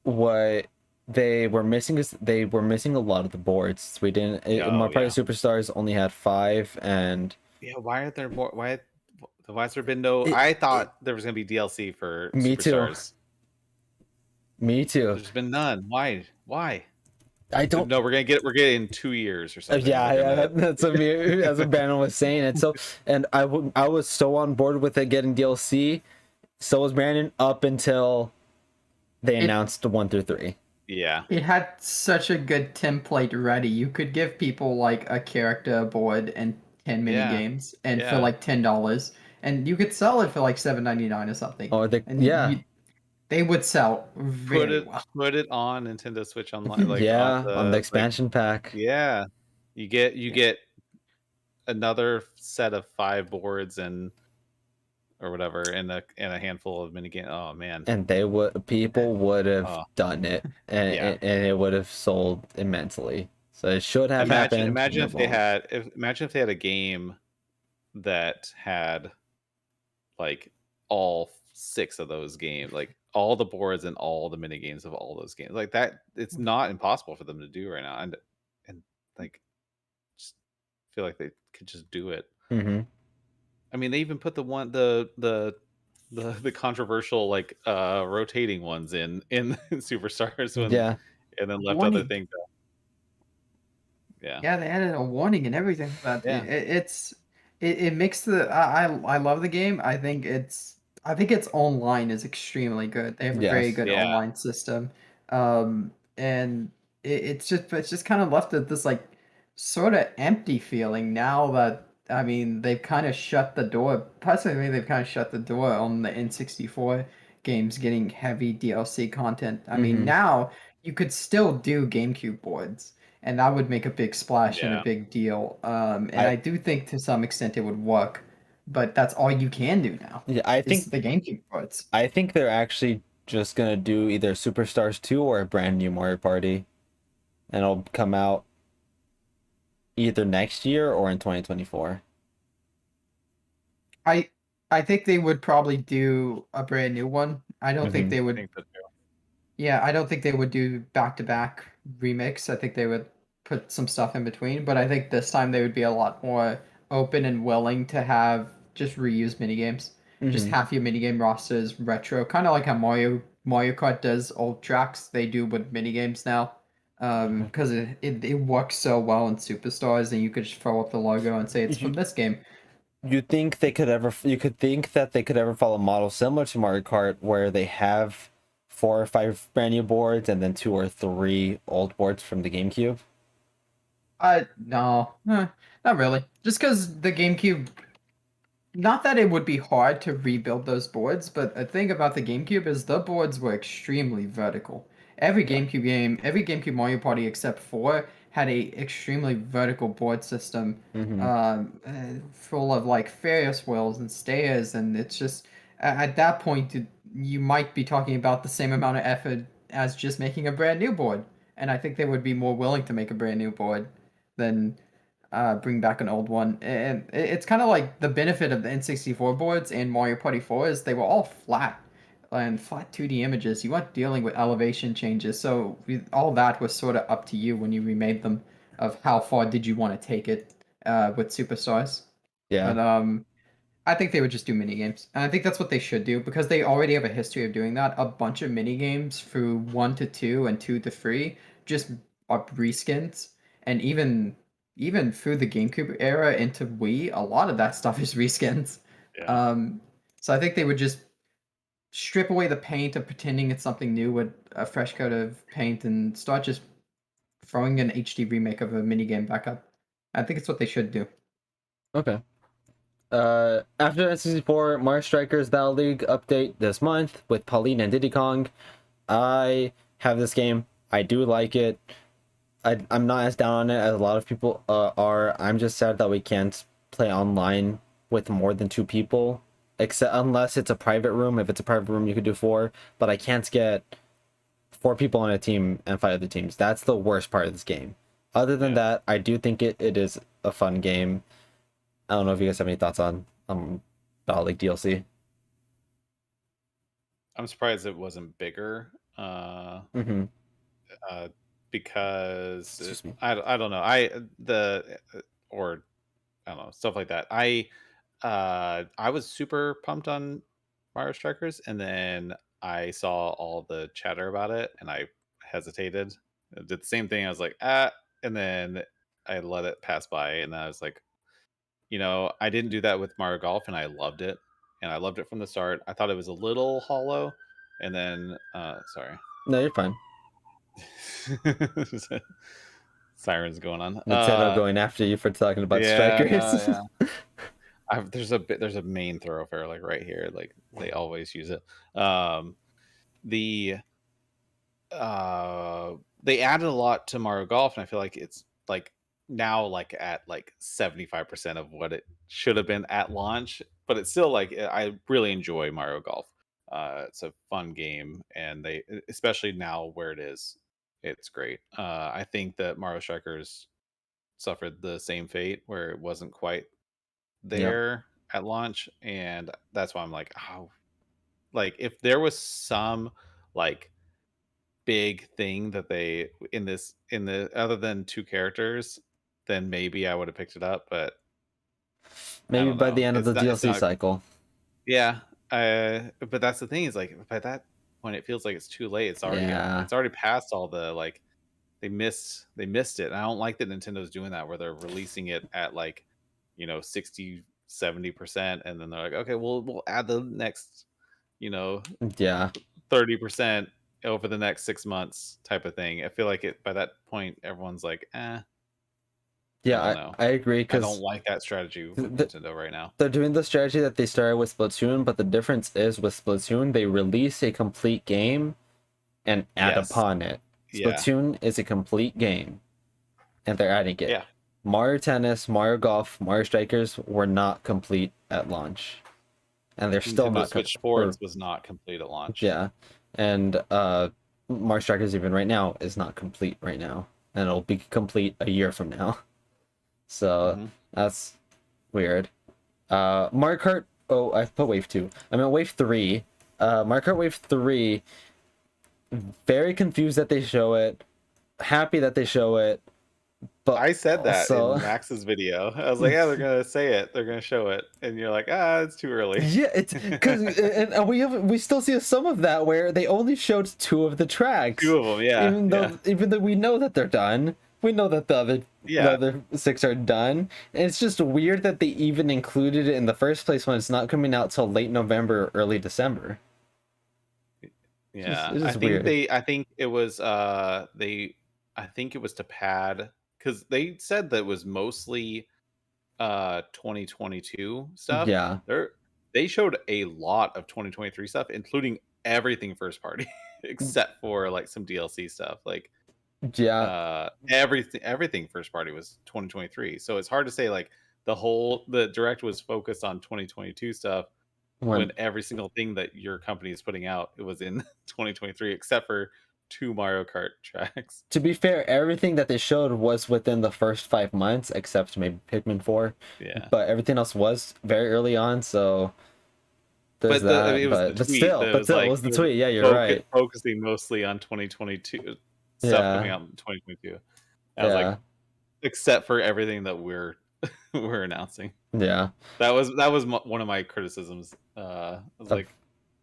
What they were missing is they were missing a lot of the boards. We didn't. Mario Party Superstars only had 5, and Yeah, why aren't there more? Why has there been no? It- I thought there was gonna be DLC for Me too. Superstars. Me too. There's been none. Why? Why? I don't. No, we're getting in 2 years or something. Yeah, They're yeah, gonna- that's what Bannon was saying. And so, and I was so on board with it getting DLC. So was Brandon up until they announced 1 through 3. Yeah. It had such a good template ready. You could give people like a character board and 10 mini Yeah. games, and for Yeah. like $10, and you could sell it for like $7.99 or something. Or the And yeah, they would sell very well. Put it on Nintendo Switch Online. Like yeah, on on the like, expansion pack. yeah, you get another set of 5 boards and or whatever, and a handful of mini games. Oh man, And people would have Oh. done it, and Yeah. and it would have sold immensely. So it should have happened. imagine it if they won't. had imagine if they had a game that had like all 6 of those games, like all the boards and all the mini games of all those games, like that. It's not impossible for them to do right now, and like just feel like they could just do it. Mhm. I mean, they even put the controversial like rotating ones in Superstars when, Yeah, and then left Warning. other things out. Yeah. Yeah, they added a warning and everything. But Yeah. it makes the I love the game. I think its online is extremely good. They have a very Yes. good Yeah. online system. And it's just kind of left at this like sort of empty feeling now that I mean they've kind of shut the door. Personally, they've kind of shut the door on the N64 games getting heavy DLC content. I mean, Mhm. now you could still do GameCube boards, and that would make a big splash and a Yeah. big deal. And I do think to some extent it would work, but that's all you can do now. Yeah, I Is think the GameCube boards. I think they're actually just gonna do either Superstars 2 or a brand new Mario Party, and it'll come out either next year or in 2024. I think they would probably do a brand new one. I don't think Mhm. they I would. think so too. Yeah, I don't think they would do back-to-back remix. I think they would put some stuff in between, but I think this time they would be a lot more open and willing to have just reuse minigames. Just Mhm. half your minigame rosters retro, kind of like how Mario Kart does old tracks. They do with minigames now, because it works so well in Superstars, and you could just throw up the logo and say it's from this game. You think they could ever? You could think that they could ever follow a model similar to Mario Kart, where they have 4 or 5 brand new boards and then 2 or 3 old boards from the GameCube? No, not really. Just because the GameCube, not that it would be hard to rebuild those boards, but the thing about the GameCube is the boards were extremely vertical. Every GameCube game, every GameCube Mario Party except 4 had a extremely vertical board system, full of like Ferris wheels and stairs, and it's just at that point you might be talking about the same amount of effort as just making a brand new board, and I think they would be more willing to make a brand new board than bring back an old one. And it's kind of like the benefit of the N64 boards and Mario Party 4 is they were all flat and flat 2D images. You weren't dealing with elevation changes, so all that was sort of up to you when you remade them of how far did you want to take it with Superstars. Yeah. But I think they would just do mini games, and I think that's what they should do because they already have a history of doing that. A bunch of mini games through 1 to 2 and 2 to 3 just are reskins, and even through the GameCube era into Wii, a lot of that stuff is reskins. Yeah. So I think they would just strip away the paint of pretending it's something new with a fresh coat of paint and start just throwing an HD remake of a minigame back up. I think it's what they should do. Okay. After N64, Mario Strikers Battle League update this month with Pauline and Diddy Kong. I have this game. I do like it. I'm not as down on it as a lot of people are. I'm just sad that we can't play online with more than 2 people. except unless it's a private room. If it's a private room, you could do 4, but I can't get 4 people on a team and fight other teams. That's the worst part of this game. Other than Yeah. that, I do think it is a fun game. I don't know if you guys have any thoughts on Battle League DLC. I'm surprised it wasn't bigger. Mm-hmm. Because Excuse me. I don't know. Or I don't know, stuff like that. I was super pumped on Mario Strikers, and then I saw all the chatter about it, and I hesitated. I did the same thing. I was like, and then I let it pass by, and then I was like, I didn't do that with Mario Golf, and I loved it, and I loved it from the start. I thought it was a little hollow, and then sorry. No, you're fine. Sirens going on. Nintendo going after you for talking about Yeah, strikers. no, yeah. There's a main thoroughfare like right here. Like they always use it. The they added a lot to Mario Golf, and I feel like it's like now like at like 75% of what it should have been at launch. But it's still like I really enjoy Mario Golf. It's a fun game, and they especially now where it is, it's great. I think that Mario Strikers suffered the same fate where it wasn't quite Yep. there at launch, and that's why I'm like, oh, like if there was some like big thing that they in the other than 2 characters, then maybe I would have picked it up, but I Maybe don't by know. the end of the It's DLC not. cycle. Yeah, but that's the thing is like by that point it feels like it's too late. Yeah. It's already past all the like they missed it. And I don't like that Nintendo's doing that where they're releasing it at like 60-70%, and then they're like, okay, we'll add the next you know Yeah. 30% over the next 6 months type of thing. I feel like it by that point everyone's like, I don't Yeah, know. I agree I don't because like that strategy with Nintendo right now. they're doing the strategy that they started with Splatoon, but the difference is with Splatoon, they release a complete game and add Yes. upon it. Yeah. Splatoon is a complete game, and they're adding it. Yeah. Mario Tennis, Mario Golf, Mario Strikers were not complete at launch, and they're still Nintendo not Switch Sports was not complete at launch. yeah, and Mario Strikers even right now is not complete right now, and it'll be complete a year from now. So Mhm. that's weird. Mario Kart. Oh, I put Wave 2. I mean Wave 3. Mario Kart Wave 3. Very confused that they show it. Happy that they show it. But I said that also, in Max's video. I was like, yeah, they're gonna say it. They're gonna show it, and you're like, it's too early. yeah, it's because and we still see some of that where they only showed 2 of the tracks. 2 of them, yeah. Even though we know that they're done. We know that the other 6 are done. And it's just weird that they even included it in the first place when it's not coming out till late November, early December. Yeah, It's I just think weird. I think it was I think it was to pad because they said that it was mostly 2022 stuff. Yeah. They showed a lot of 2023 stuff, including everything first party, except for like some DLC stuff. Like Yeah. everything first party was 2023. So it's hard to say like the direct was focused on 2022 stuff When when every single thing that your company is putting out it was in 2023 except for 2 Mario Kart tracks. to be fair, everything that they showed was within the first 5 months, except maybe Pikmin 4. Yeah. But everything else was very early on, so there's But that. it was the But tweet still, that but still, it was the tweet. Yeah, you're right. focusing mostly on 2022 stuff coming Yeah. out in 2022. I was Yeah. like, except for everything that we're we're announcing. Yeah. That was one of my criticisms. I was like,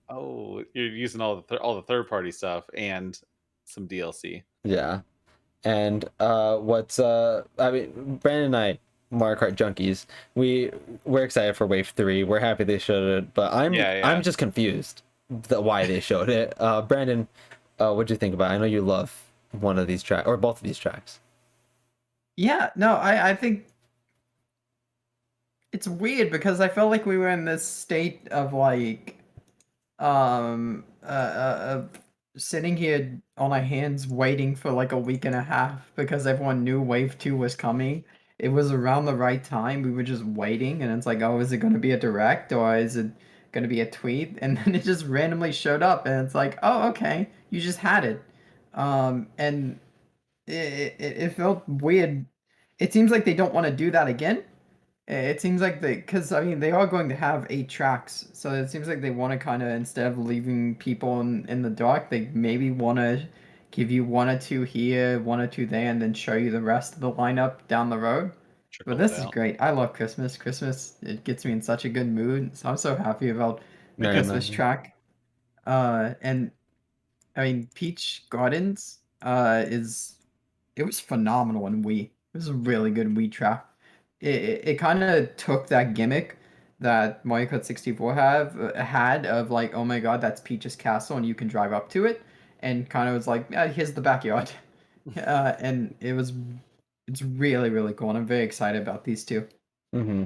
oh, you're using all the third party stuff and some DLC. Yeah. And I mean, Brandon and I, Mario Kart junkies, we're excited for Wave 3. We're happy they showed it, but Yeah. I'm just confused why they showed it. Brandon, what'd you think about it? I know you love one of these tracks or both of these tracks. Yeah, no, I think it's weird because I felt like we were in this state of like sitting here on our hands waiting for like a week and a half because everyone knew Wave 2 was coming. It was around the right time. We were just waiting and it's like, oh, is it going to be a direct or is it going to be a tweet, and then it just randomly showed up, and it's like, oh, okay, you just had it. And it felt weird. It seems like they don't want to do that again. It seems like because I mean, they are going to have 8 tracks, so it seems like they want to kind of, instead of leaving people in the dark, they maybe want to give you 1 or 2 here, 1 or 2 there, and then show you the rest of the lineup down the road. But Trickle it this is out. great. I love Christmas. Christmas, it gets me in such a good mood. So I'm so happy about the Very Christmas much. track. And I mean, Peach Gardens, it was phenomenal in Wii. It was a really good Wii track. It kind of took that gimmick that Mario Kart 64 had of like, oh my god, that's Peach's castle and you can drive up to it, and kind of was like, here's the backyard. And it's really really cool, and I'm very excited about these two. Mm-hmm.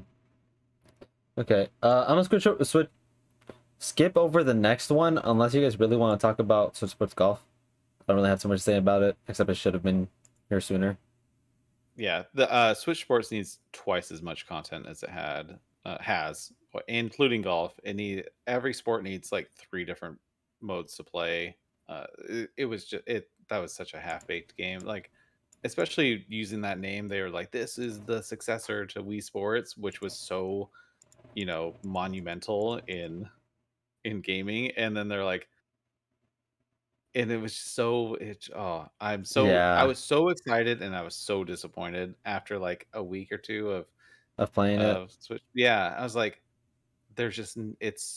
Okay. I'm just gonna skip over the next one unless you guys really want to talk about Switch Sports Golf. I don't really have so much to say about it, except it should have been here sooner. Yeah, the Switch Sports needs twice as much content as it has, including golf. Every sport needs like 3 different modes to play. It was just that was such a half baked game. Like, especially using that name, they were like, "This is the successor to Wii Sports," which was so, monumental in gaming. And then they're like, and it was so I Yeah, was so excited and I was so disappointed after like a week or two of playing it. of Switch. Yeah, I was like, there's just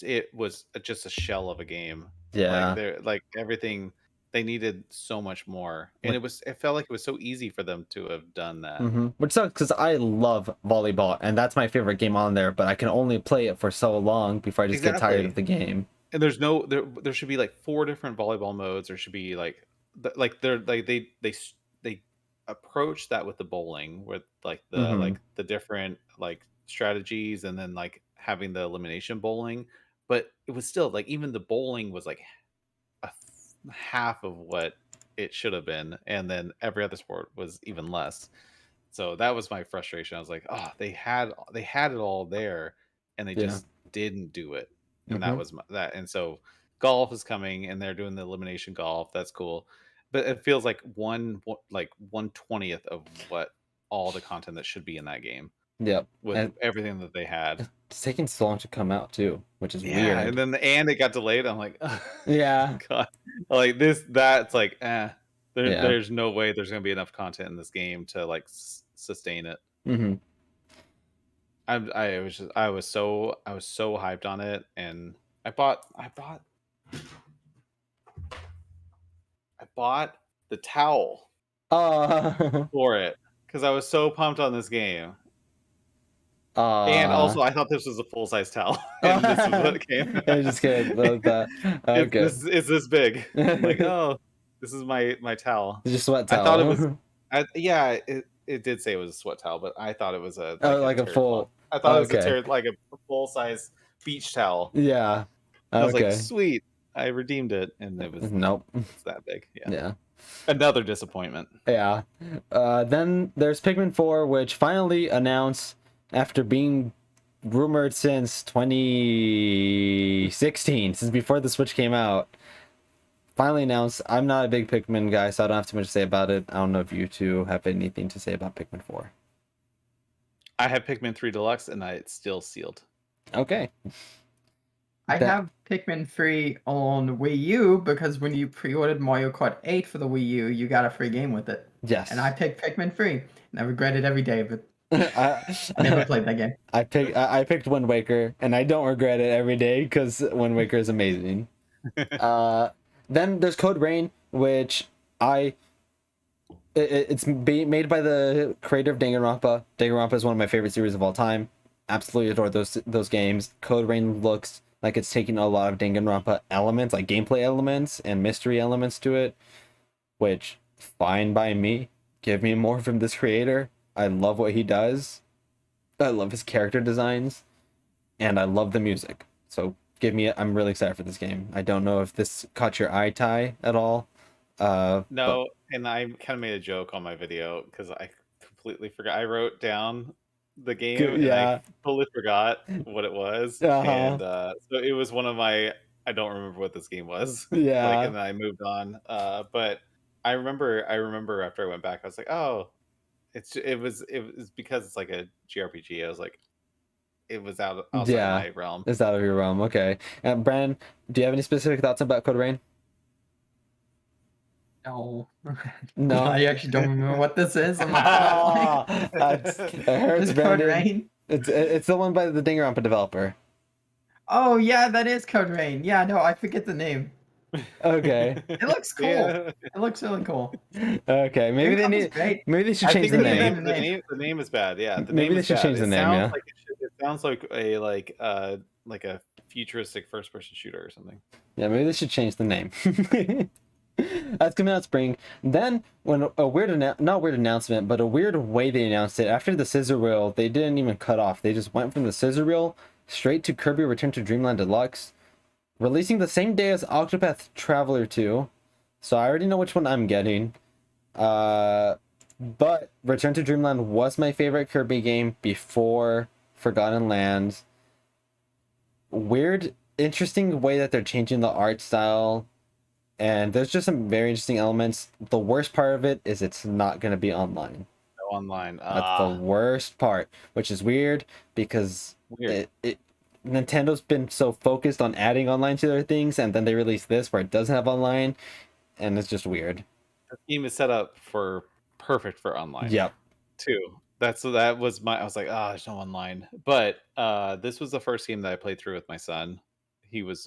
it was just a shell of a game. Like Yeah. they're like everything, they needed so much more, and it felt like it was so easy for them to have done that. Which sucks because I love volleyball and that's my favorite game on there, but I can only play it for so long before I just get tired Exactly. of the game. And there's no there should be like 4 different volleyball modes. There should be like they're like they approach that with the bowling, with Mm-hmm. the different like strategies, and then like having the elimination bowling. But it was still like, even the bowling was like half of what it should have been, and then every other sport was even less. So that was my frustration. I was like, oh, they had it all there, and they Yeah. just didn't do it. And that Mm-hmm. was that. And so golf is coming, and they're doing the elimination golf. That's cool, but it feels like 1/20th of what all the content that should be in that game, Yep. with And everything that they had. it's taking so long to come out too, which is Yeah, and weird. then it got delayed. I'm like, Yeah. God, like that's like, Yeah. there's no way there's gonna be enough content in this game to like sustain it. Mm-hmm. I was so hyped on it, and I bought the towel Uh, for it because I was so pumped on this game. And uh, also, I thought this was a full size towel, and this is what it came. I just kidding about that. Okay. It's this big. I'm like, It's oh, this is my towel. just sweat I thought it was. towel. Yeah, it did say it was a sweat towel, but I thought it was Oh, like a like a terry cloth. full. I thought it was Okay. like a full size beach towel. Yeah. I was like, Okay. sweet, I redeemed it, and Nope. it's that big. Yeah, Yeah. another disappointment. Yeah. Then there's Pikmin 4, which finally announced after being rumored since 2016, since before the Switch came out. Finally announced. I'm not a big Pikmin guy, so I don't have too much to say about it. I don't know if you two have anything to say about Pikmin 4. I have Pikmin 3 Deluxe, and it's still sealed. Okay. I That- have Pikmin 3 on Wii U because when you pre-ordered Mario Kart 8 for the Wii U, you got a free game with it. Yes. And I picked Pikmin 3, and I regret it every day of it. I never played that game. I picked Wind Waker, and I don't regret it every day because Wind Waker is amazing. Then there's Code Rain, which it's made by the creator of Danganronpa. Danganronpa is one of my favorite series of all time. Absolutely adore those games. Code Rain looks like it's taking a lot of Danganronpa elements, like gameplay elements and mystery elements to it, which fine by me. Give me more from this creator. I love what he does. I love his character designs, and I love the music. So give me. I'm really excited for this game. I don't know if this caught your eye, Ty, at all. No, and I kind of made a joke on my video because I completely forgot. I wrote down the game, Good, and yeah. I totally forgot what it was. Uh-huh. And so it was one of my I don't remember what this game was. Like, Yeah. and then I moved on. But I remember after I went back, I was like, oh, it was because it's like a JRPG. I was like, it was outside Yeah. my realm. It's out of your realm. Okay. And Brandon, do you have any specific thoughts about Code Rain? No. No. I actually don't remember what this is. I'm not gonna lie. It hurts, Is Code Brandon. Rain? It's the one by the Danganronpa developer. Oh yeah, that is Code Rain. Yeah, no, I forget the name. Okay. It looks cool. Yeah. It looks really cool. Okay. Maybe they Danganronpa's need. great. Maybe they should I change think the they need name. a The name. name, the name is bad. Yeah, the Maybe name they is should bad. change the It name, sounds yeah. like it sounds like a futuristic first-person shooter or something. Yeah, maybe they should change the name. That's coming out spring. Then, when a weird, not weird announcement, but a weird way they announced it, after the scissor reel, they didn't even cut off. They just went from the scissor reel straight to Kirby Return to Dreamland Deluxe, releasing the same day as Octopath Traveler 2. So I already know which one I'm getting. But Return to Dreamland was my favorite Kirby game before Forgotten Lands. Weird, interesting way that they're changing the art style. And there's just some very interesting elements. The worst part of it is it's not going to be online. No online. That's the worst part, which is weird because Weird. Nintendo's been so focused on adding online to their things, and then they release this where it doesn't have online, and it's just weird. The game is set up for perfect for online. Yep. Too. That was my. I was like, there's no online. But this was the first game that I played through with my son. He was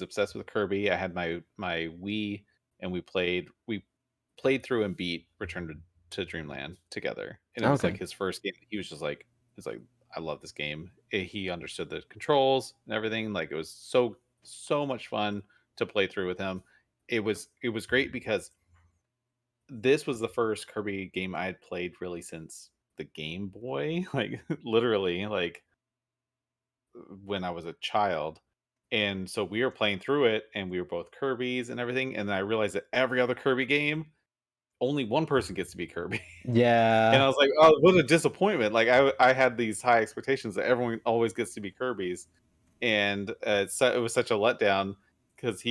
obsessed with Kirby. I had my Wii, and we played through and beat Return to Dreamland together. And it was Okay. like his first game. He was just like, I love this game. He understood the controls and everything. Like, it was so much fun to play through with him. It was great because this was the first Kirby game I had played really since the Game Boy, like literally, like when I was a child. And so we were playing through it, and we were both Kirby's and everything. And then I realized that every other Kirby game, only one person gets to be Kirby. And I Yeah. was like, oh, what a disappointment. Like, I had these high expectations that everyone always gets to be Kirby's. And it was such a letdown because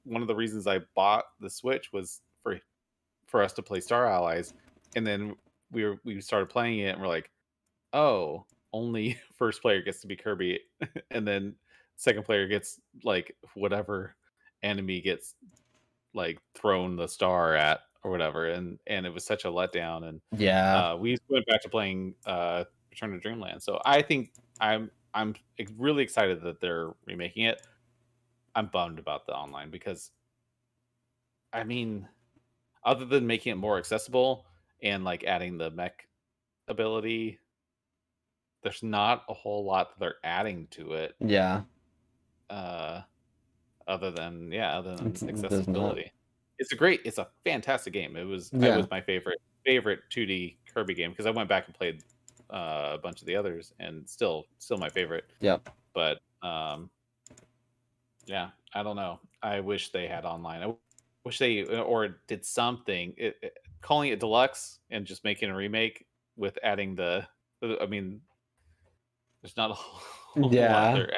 one of the reasons I bought the Switch was for us to play Star Allies. And then we started playing it, and we're like, oh, only first player gets to be Kirby. And then second player gets like whatever enemy gets like thrown the star at or whatever. And it was such a letdown. And Yeah. we went back to playing Return to Dreamland. So I think I'm really excited that they're remaking it. I'm bummed about the online because, I mean, other than making it more accessible and like adding the mech ability, there's not a whole lot that they're adding to it. Yeah. Other than There's not. accessibility. It's a fantastic game. It was my favorite 2D Kirby game because I went back and played a bunch of the others, and still my favorite. Yep. But yeah, I don't know. I wish they had online. I wish they or did something. Calling it deluxe and just making a remake with adding the. I mean, there's not a whole lot Yeah. there.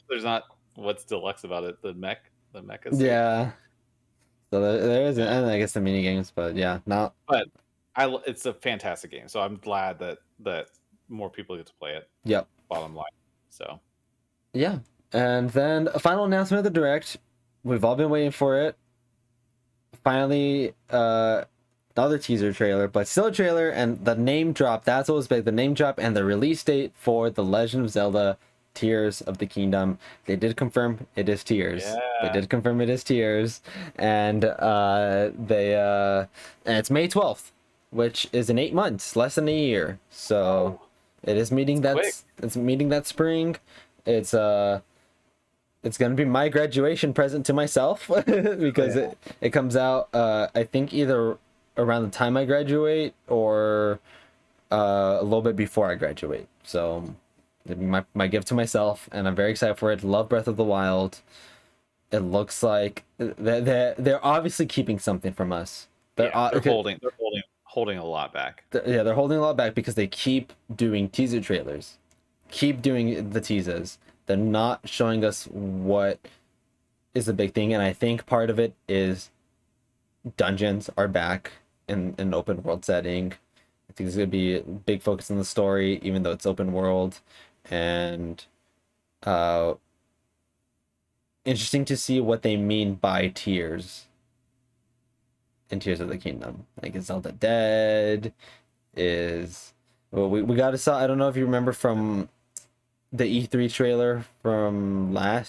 There's not what's deluxe about it. The mecha. Yeah. So there is, and I guess the mini games, but yeah, not. But it's a fantastic game, so I'm glad that more people get to play it. Yep. Bottom line. So Yeah. And then a final announcement of the Direct. We've all been waiting for it. Finally, another teaser trailer, but still a trailer, and the name drop. That's what was big. The name drop and the release date for The Legend of Zelda Tears of the Kingdom. They did confirm it is Tears. Yeah. They did confirm it is Tears. And and it's May 12th, which is in 8 months, less than a year. So it is meeting it's meeting that spring. It's gonna be my graduation present to myself because it comes out I think either around the time I graduate or a little bit before I graduate. So it'd be my gift to myself, and I'm very excited for it. Love Breath of the Wild. It looks like they're obviously keeping something from us. they're holding holding a lot back. Yeah, they're holding a lot back because they keep doing teaser trailers, keep doing the teasers. They're not showing us what is the big thing, and I think part of it is dungeons are back in an open world setting. I think there's gonna be a big focus on the story, even though it's open world, and uh, interesting to see what they mean by tiers in Tears of the Kingdom. Like, is Zelda dead? Is well, we got to saw. I don't know if you remember from the E3 trailer from I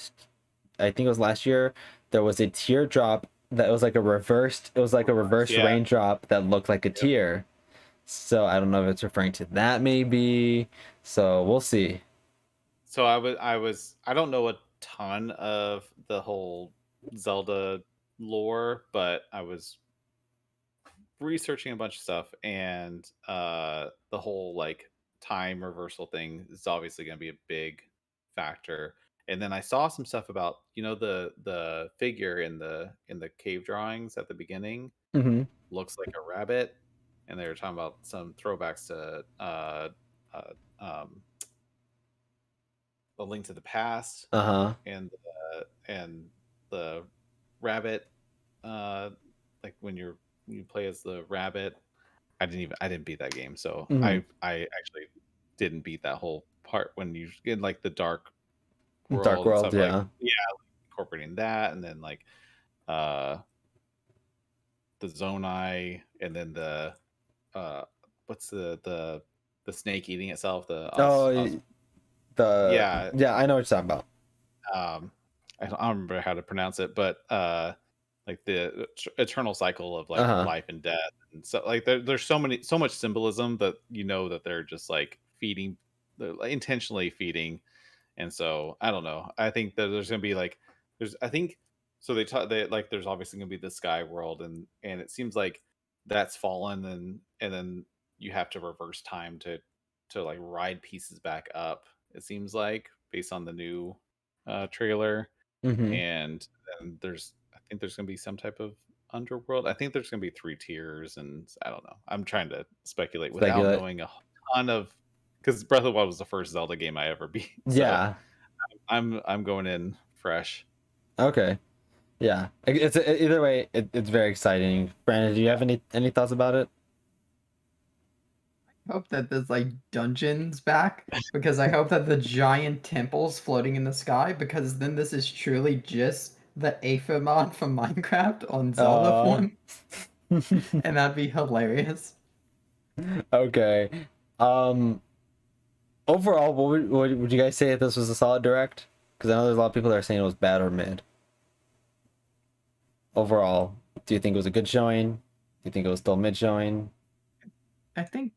think it was last year. There was a teardrop that was like a reversed. It was like a reverse Yeah. raindrop that looked like a tear. So I don't know if it's referring to that maybe. So we'll see. So I don't know a ton of the whole Zelda lore, but I was researching a bunch of stuff, and the whole like time reversal thing is obviously going to be a big factor. And then I saw some stuff about, you know, the figure in the cave drawings at the beginning Mm-hmm. looks like a rabbit, and they were talking about some throwbacks to uh um A Link to the Past, Uh-huh. and the rabbit, uh like when you play as the rabbit. I didn't beat that game, so Mm-hmm. I actually didn't beat that whole part when you get like the dark Dark world and World, stuff, like, yeah. yeah, like incorporating that, and then like uh the Zonai, and then the uh what's the snake eating itself, the Oh, yeah, yeah, I know what you're talking about. um I don't remember how to pronounce it, but like the eternal cycle of like Uh-huh. life and death, and so like there's so much symbolism that you know that they're just like feeding, they're like, intentionally feeding. And so I don't know, I think that there's gonna be like, there's I think so they taught they like there's obviously gonna be the sky world, and it seems like that's fallen, and then you have to reverse time to like ride pieces back up, it seems like, based on the new trailer. Mm-hmm. And then I think there's going to be some type of underworld. I think there's going to be 3 tiers, and I don't know. I'm trying to speculate without Speculate. knowing a ton of, because Breath of the Wild was the first Zelda game I ever beat. So Yeah. I'm going in fresh. Okay. Yeah. Either way, it's very exciting. Brandon, do you have any thoughts about it? Hope that there's like dungeons back because I hope that the giant temples floating in the sky, because then this is truly just the Aether mod from Minecraft on Zelda Uh, form, and that'd be hilarious. okay. Um, Overall, what would you guys say if this was a solid direct? Because I know there's a lot of people that are saying it was bad or mid. Overall, do you think it was a good showing? Do you think it was still mid showing? I think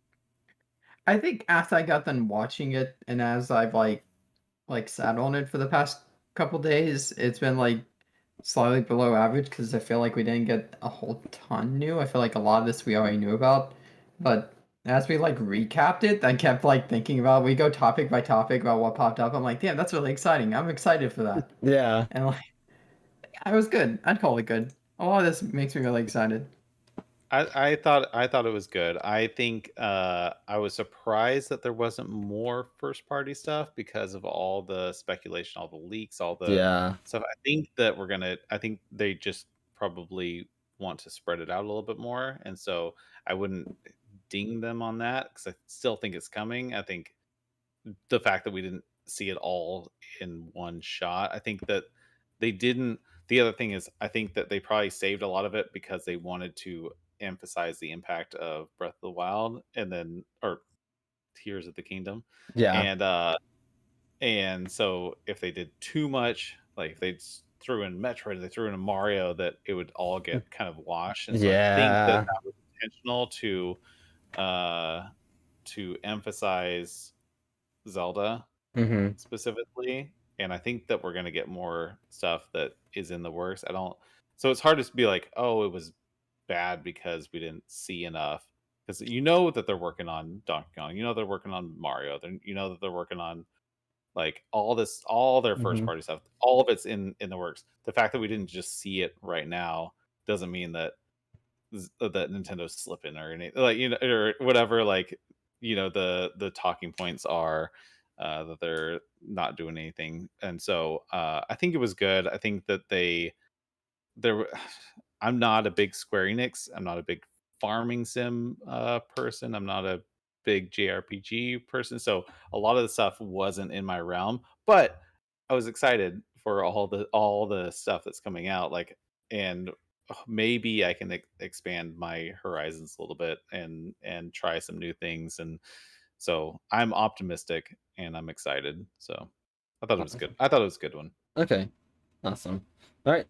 I think after I got done watching it and as I've like sat on it for the past couple days, it's been like slightly below average because I feel like we didn't get a whole ton new. I feel like a lot of this we already knew about, but as we like recapped it, I kept like thinking about, we go topic by topic about what popped up. I'm like, damn, that's really exciting. I'm excited for that. Yeah. And like, I was good. I'd call it good. A lot of this makes me really excited. I thought it was good. I think I was surprised that there wasn't more first party stuff because of all the speculation, all the leaks, all the Yeah. stuff. I think they just probably want to spread it out a little bit more, and so I wouldn't ding them on that because I still think it's coming. I think the fact that we didn't see it all in one shot, I think that they didn't. The other thing is, I think that they probably saved a lot of it because they wanted to emphasize the impact of Breath of the Wild, and then, or Tears of the Kingdom. Yeah. And so if they did too much, like if threw in Metroid, they threw in a Mario, that it would all get kind of washed. And so I think that Yeah. that was intentional uh to emphasize Zelda Mm-hmm. specifically, and I think that we're going to get more stuff that is in the works. I don't So it's hard to be like, oh, it was bad because we didn't see enough, because you know that they're working on Donkey Kong, you know they're working on Mario, you know that they're working on like all their first Mm-hmm. party stuff, all of it's in the works. The fact that we didn't just see it right now doesn't mean that that Nintendo's slipping or anything, like, or whatever. Like, the talking points are that they're not doing anything, and so I think it was good. I think that there. I'm not a big Square Enix. I'm not a big farming sim person. I'm not a big JRPG person. So a lot of the stuff wasn't in my realm, but I was excited for all the stuff that's coming out. Like, and maybe I can expand my horizons a little bit and try some new things. And so I'm optimistic and I'm excited. So I thought it was good. I thought it was a good one. Okay, awesome. All right.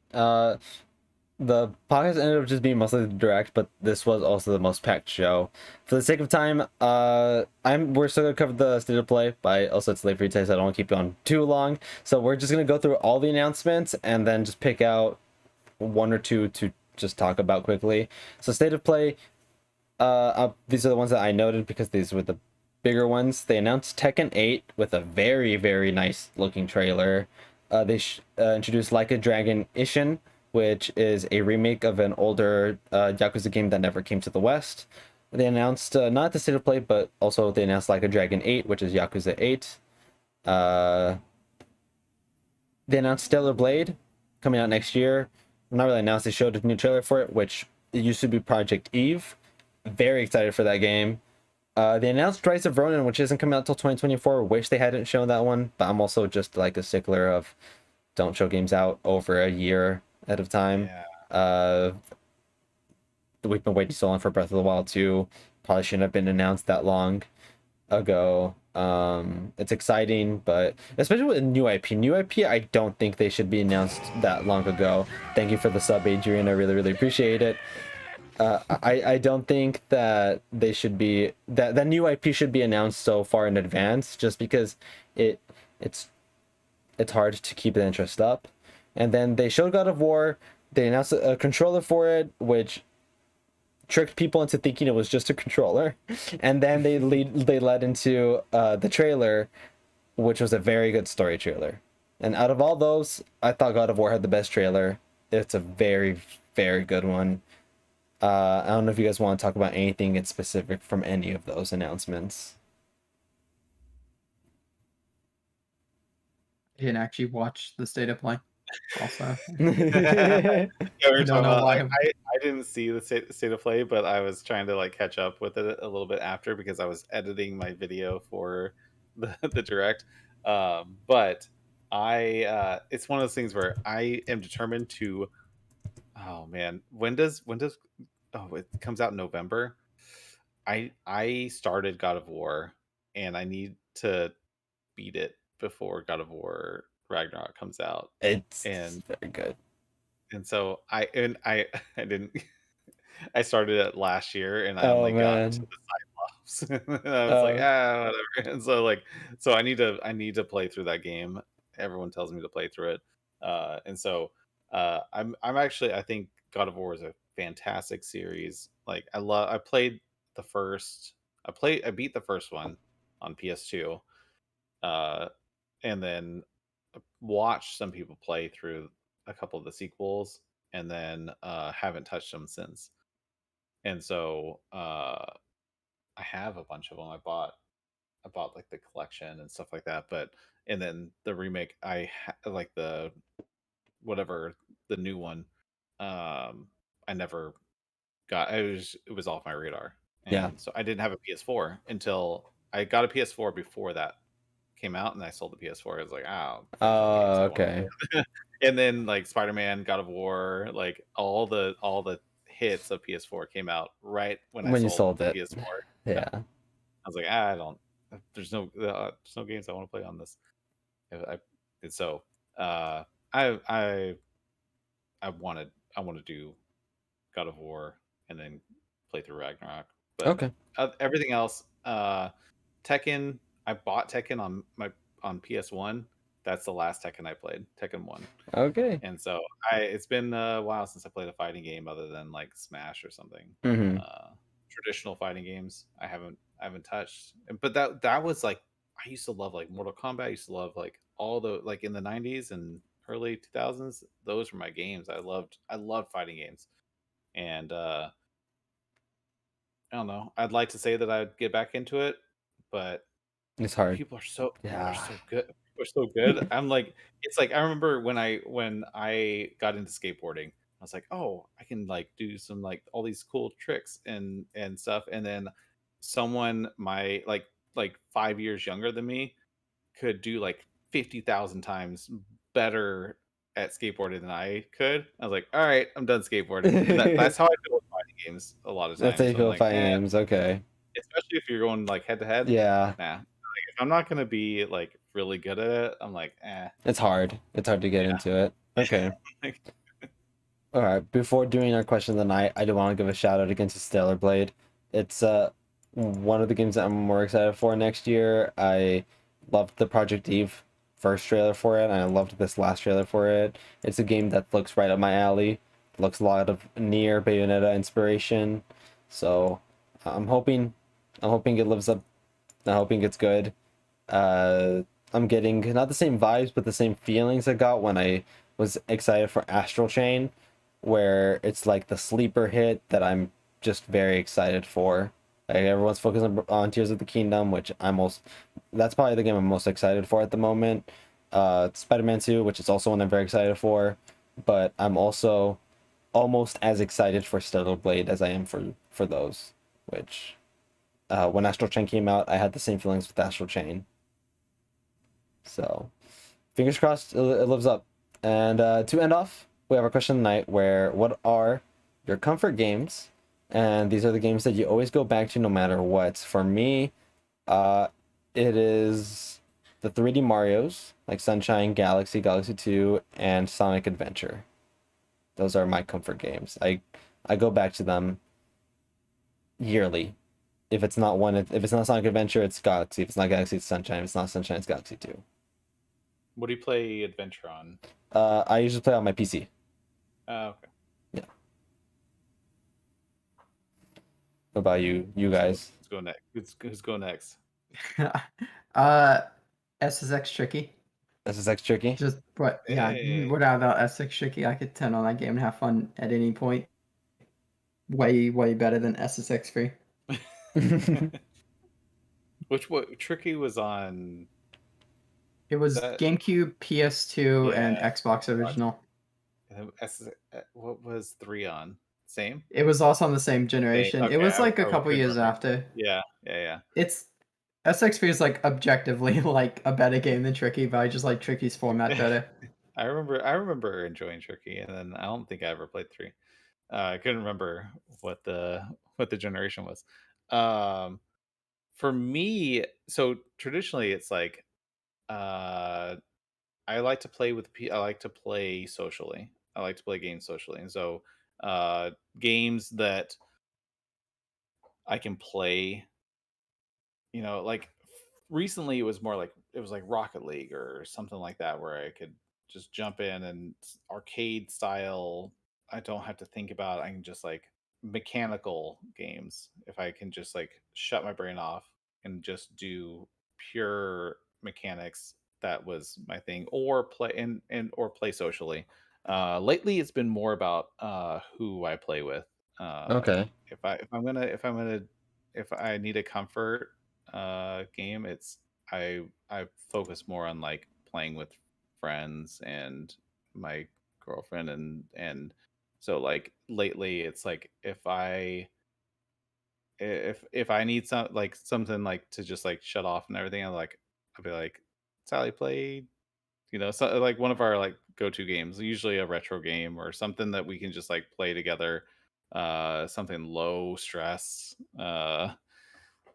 The podcast ended up just being mostly the direct, but this was also the most packed show. For the sake of time, we're still gonna cover the state of play, but also it's late for you today, so I don't want to keep you on too long. So we're just gonna go through all the announcements and then just pick out one or two to just talk about quickly. So state of play, these are the ones that I noted because these were the bigger ones. They announced Tekken 8 with a very, very nice looking trailer. They introduced Like a Dragon Ishin, which is a remake of an older Yakuza game that never came to the West. They announced not the state of play, but also they announced Like a Dragon 8, which is Yakuza 8. They announced Stellar Blade coming out next year. Not really announced, they showed a new trailer for it, which it used to be Project Eve. Very excited for that game. They announced Rise of Ronin, which isn't coming out until 2024. Wish they hadn't shown that one, but I'm also just like a stickler of don't show games out over a year at a time. Yeah. We've been waiting so long for Breath of the Wild 2. Probably shouldn't have been announced that long ago. It's exciting, but especially with new IP. New IP, I don't think they should be announced that long ago. Thank you for the sub, Adrian. I really, really appreciate it. I don't think that they should be that new IP should be announced so far in advance, just because it's hard to keep the interest up. And then they showed God of War. They announced a controller for it, which tricked people into thinking it was just a controller. And then they led into the trailer, which was a very good story trailer. And out of all those, I thought God of War had the best trailer. It's a very, very good one. I don't know if you guys want to talk about anything in specific from any of those announcements. I didn't actually watch the state of play. Also, Yeah, we were I don't talking know about, why. I didn't see the state of play, but I was trying to like catch up with it a little bit after because I was editing my video for the direct. But it's one of those things where I am determined to. Oh man, when does oh, it comes out in November. I started God of War and I need to beat it before God of War Ragnarok comes out. It's And very good. so I I didn't. I started it last year and I Oh only got to man. the Cyclops. And I was like, Oh whatever. And so I need to play through that game. Everyone tells me to play through it. And so I'm actually, I think God of War is a fantastic series. Like I played the first I beat the first one on PS2. Uh and then watched some people play through a couple of the sequels and then haven't touched them since. And so I have a bunch of them. I bought like the collection and stuff like that. But and then the remake, like the whatever the new one. I never got. It was off my radar, yeah. and so I didn't have a PS4 until I got a PS4 before that came out, and I sold the PS4. I was like, oh, there's no games I want to Okay. play. And then like Spider-Man, God of War, like all the hits of PS4 came out right when I When you sold sold the it. PS4. Yeah, Yeah. I was like, I don't. There's no games I want to play on this. And so uh, I I I want to do God of War and then play through Ragnarok. But Okay. everything else, Tekken. I bought Tekken on PS1. That's the last Tekken I played, Tekken 1. Okay. And so it's been a while since I played a fighting game other than like Smash or something. Mm-hmm. Traditional fighting games I haven't touched. But that was like I used to love like Mortal Kombat. I used to love like all the like in the 90s and early 2000s. Those were my games. I loved fighting games. And I don't know. I'd like to say that I'd get back into it, but It's hard. people are Yeah. so good. People are so good. I'm like, it's like I remember when I got into skateboarding, I was like, oh, I can like do some like all these cool tricks and stuff. And then someone like 5 years younger than me could do like 50,000 times better at skateboarding than I could. I was like, all right, I'm done skateboarding. And that's how I feel with fighting games a lot of That's how times. you So I'm feel with like, fighting games. Okay. especially if you're going like head to head. Yeah. Nah, if I'm not gonna be like really good at it, I'm like, eh. It's hard. It's hard to get Yeah. into it. Okay. Like, All right. Before doing our question of the night, I do want to give a shout out against Stellar Blade. It's one of the games that I'm more excited for next year. I loved the Project Eve first trailer for it, and I loved this last trailer for it. It's a game that looks right up my alley. Looks a lot of near Bayonetta inspiration. So I'm hoping it lives up. I'm hoping it's good. uh I'm getting not the same vibes but the same feelings I got when I was excited for Astral Chain, where it's like the sleeper hit that I'm just very excited for. Like everyone's focusing on Tears of the Kingdom, which that's probably the game I'm most excited for at the moment. Spider-Man 2, which is also one I'm very excited for, but I'm also almost as excited for Stellar Blade as I am for those, which when Astral Chain came out, I had the same feelings with Astral Chain. So, fingers crossed it lives up. And to end off, we have our question of the night where what are your comfort games? And these are the games that you always go back to no matter what. For me, uh, it is the 3D Marios, like Sunshine, Galaxy, Galaxy 2, and Sonic Adventure. Those are my comfort games. I go back to them yearly. If it's not Sonic Adventure, it's Galaxy. If it's not Galaxy, it's Sunshine. If it's not Sunshine, it's Galaxy 2. what do you play adventure on? I usually play on my PC. Okay. Yeah. What about you guys? Let's go next. Who's go next? uh, SSX Tricky. SSX Tricky? Just but yeah, Hey. without SSX Tricky, I could turn on that game and have fun at any point. Way better than SSX Free. Which what Tricky was on It was that? GameCube, PS2, and Yeah. Xbox original. What was 3 on? Same? It was also on the same generation. It Okay, was like a I couple couldn't years remember. after. Yeah. It's SX3 is like objectively like a better game than Tricky, but I just like Tricky's format better. I remember enjoying Tricky, and then I don't think I ever played 3. I couldn't remember what the generation was. Um, for me, so traditionally it's like uh, I like to play I like to play socially. I like to play games socially, and so games that I can play. Like recently it was like Rocket League or something like that where I could just jump in and arcade style. I don't have to think about. I can just like mechanical games. If I can just like shut my brain off and just do pure mechanics, that was my thing. Or play or play socially. Lately, it's been more about who I play with. Okay. If I need a comfort game, I focus more on like playing with friends and my girlfriend, and so like lately it's like if I need something like to just like shut off and everything, I'll be like, Sally, play, so like one of our like go-to games, usually a retro game or something that we can just like play together, something low stress,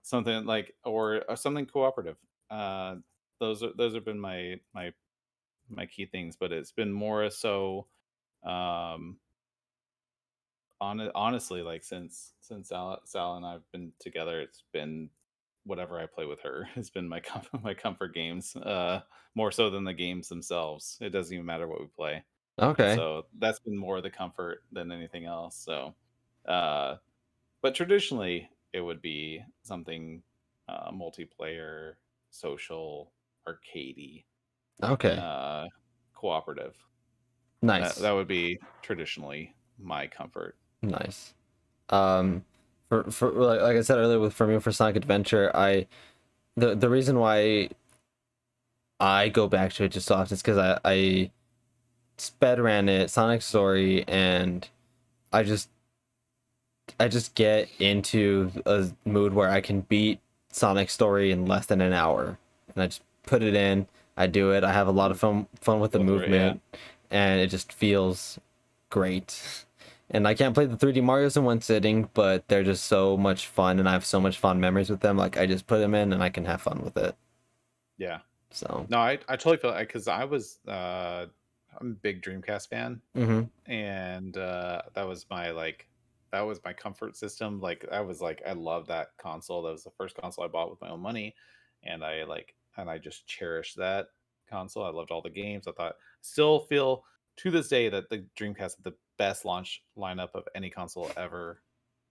something like or something cooperative. uh those have been my key things, but it's been more so um honestly, like since Sal and I've been together, it's been whatever I play with her has been my comfort games, more so than the games themselves. It doesn't even matter what we play, and Okay. so that's been more the comfort than anything else. So uh but traditionally it would be something multiplayer, social, arcadey, Okay. uh cooperative. That Nice. that would be traditionally my comfort. Nice. Um for like I said earlier, with for me for Sonic Adventure, the reason why I go back to it just so often is because I sped ran it, Sonic Story, and I just get into a mood where I can beat Sonic Story in less than an hour, and I just put it in. I do it. I have a lot of fun with the Go for it, movement, and it just feels great. And I can't play the 3D Mario's in one sitting, but they're just so much fun, and I have so much fond memories with them. Like I just put them in, and I can have fun with it. Yeah. So. No, I totally feel like, because I'm a big Dreamcast fan, Mm-hmm. and that was my comfort system. Like I was like, I love that console. That was the first console I bought with my own money, and I just cherished that console. I loved all the games. I thought, still feel to this day that the Dreamcast is the best launch lineup of any console ever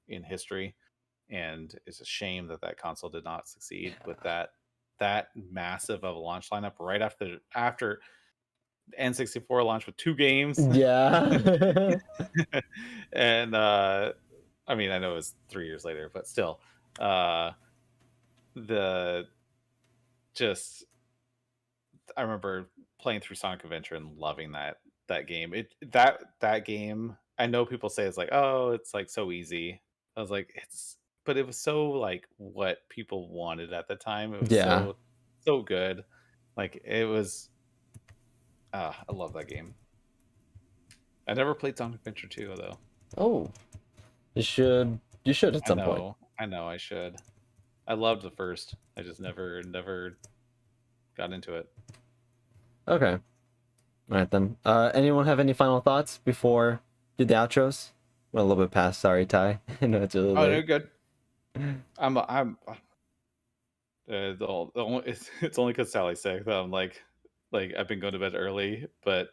in history, and it's a shame that that console did not succeed with that massive of a launch lineup right after N64 launched with 2 games. Yeah. And I mean, I know it was 3 years later, but still, uh the just I remember playing through Sonic Adventure and loving that game. That game, I know people say it's like, oh, it's like so easy. I was like, but it was so like what people wanted at the time. It was Yeah. so good. Like it was I love that game. I never played Sonic Adventure 2 though. Oh, you should at some point. I know I should. I loved the first. I just never got into it. Okay. All right then. Anyone have any final thoughts before do the outros? We're a little bit past. Sorry, Ty. I know it's a little Oh, no, late. good. I'm the only it's only because Sally's sick that I'm like I've been going to bed early, but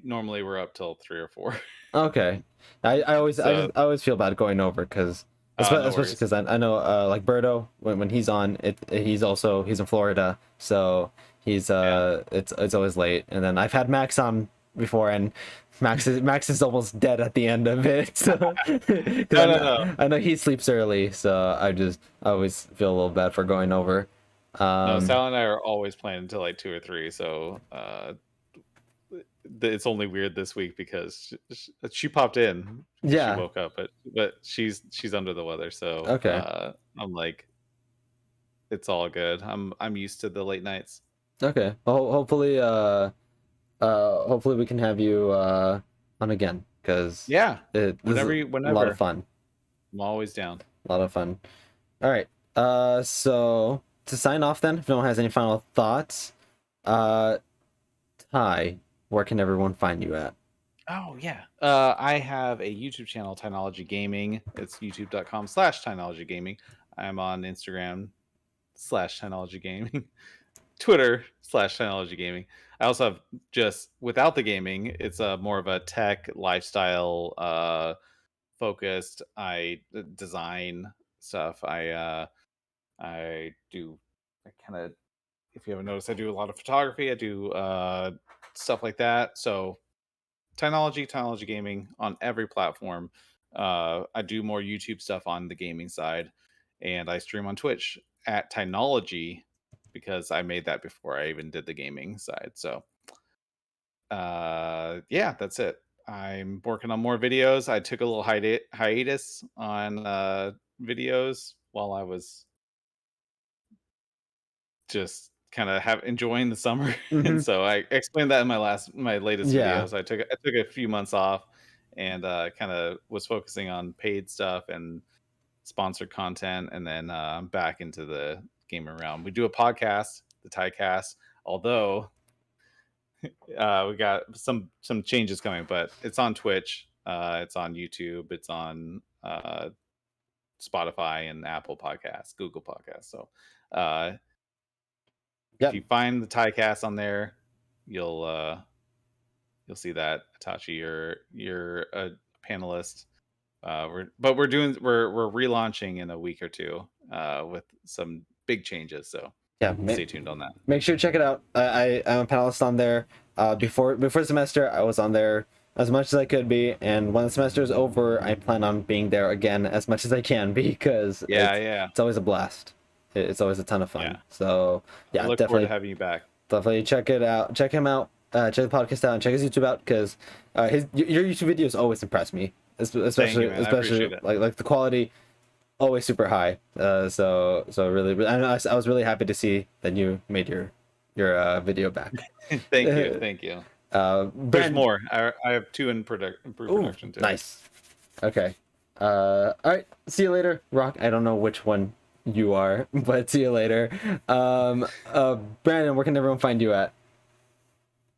normally we're up till 3 or 4. Okay. I So always feel bad going over because no especially worries. because I know like Berto when he's on it, he's in Florida, so he's it's always late. And then I've had Max on before, and Max is almost dead at the end of it. So 'cause No. I know he sleeps early, so I always feel a little bad for going over. No, Sal and I are always playing until like 2 or 3. So it's only weird this week because she popped in. She Yeah. woke up, but she's under the weather. So Okay. I'm like, it's all good. I'm used to the late nights. Okay. Well, hopefully we can have you on again because Yeah, this is a lot of fun. I'm always down. A lot of fun. All right. So to sign off then, if no one has any final thoughts, Ty, where can everyone find you at? Oh yeah. I have a YouTube channel, Tynology Gaming. It's youtube.com/Tynology Gaming. I'm on Instagram /Tynology Gaming, Twitter /Tynology Gaming. I also have, just without the gaming, it's a more of a tech lifestyle focused. I design stuff. I do, I kind of, if you haven't noticed, I do a lot of photography. I do stuff like that. So Tynology Gaming on every platform. I do more YouTube stuff on the gaming side, and I stream on Twitch at Tynology because I made that before I even did the gaming side. So yeah, that's it. I'm working on more videos. I took a little hiatus on videos while I was just kind of enjoying the summer. And so I explained that in my latest Yeah. videos. I took a few months off and kind of was focusing on paid stuff and sponsored content, and then I'm back into the gaming realm. We do a podcast, the Tycast, although we got some changes coming, but it's on Twitch, it's on YouTube, it's on Spotify and Apple Podcasts, Google Podcasts. So if you find the Tycast on there, you'll see that. Itachi, you're a panelist. We're relaunching in a week or two with some big changes. So Yeah. stay tuned on that. Make sure to check it out. I'm a panelist on there. Before semester, I was on there as much as I could be, and when the semester is over, I plan on being there again as much as I can be, because Yeah. it's always a blast. It's always a ton of fun. Yeah. So I yeah, look forward definitely to having you back. definitely check it out. Check him out. Check the podcast out and check his YouTube out, because your YouTube videos always impress me, especially man. I appreciate it. like the quality always super high. So really, I was really happy to see that you made your video back. Thank you. There's Brand, more. I have 2 in production too. nice. Okay. All right. See you later, Rock. I don't know which one you are, but see you later. Brandon, where can everyone find you at?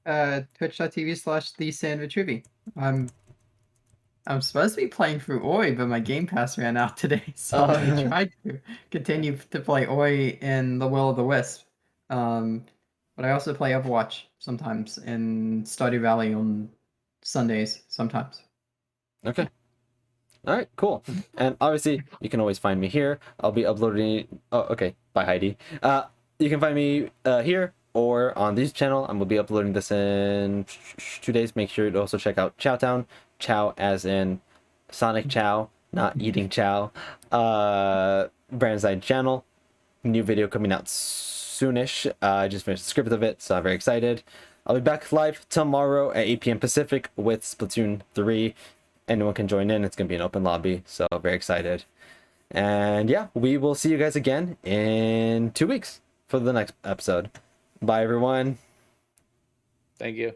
Twitch.tv/thesandvichruby. I'm supposed to be playing through Oi, but my Game Pass ran out today, so I tried to continue to play Oi in the Will of the Wisp. But I also play Overwatch sometimes in Stardew Valley on Sundays sometimes. Okay. All right, cool. And obviously, you can always find me here. I'll be uploading. Oh, okay. Bye, Heidi. You can find me here or on this channel. I'm gonna be uploading this in 2 days. Make sure to also check out Chowtown. Chow as in Sonic Chow, not eating chow. Brand Side channel. New video coming out soonish. I just finished the script of it, so I'm very excited. I'll be back live tomorrow at 8 p.m. Pacific with Splatoon 3. Anyone can join in. It's going to be an open lobby, so very excited. And yeah, we will see you guys again in 2 weeks for the next episode. Bye, everyone. Thank you.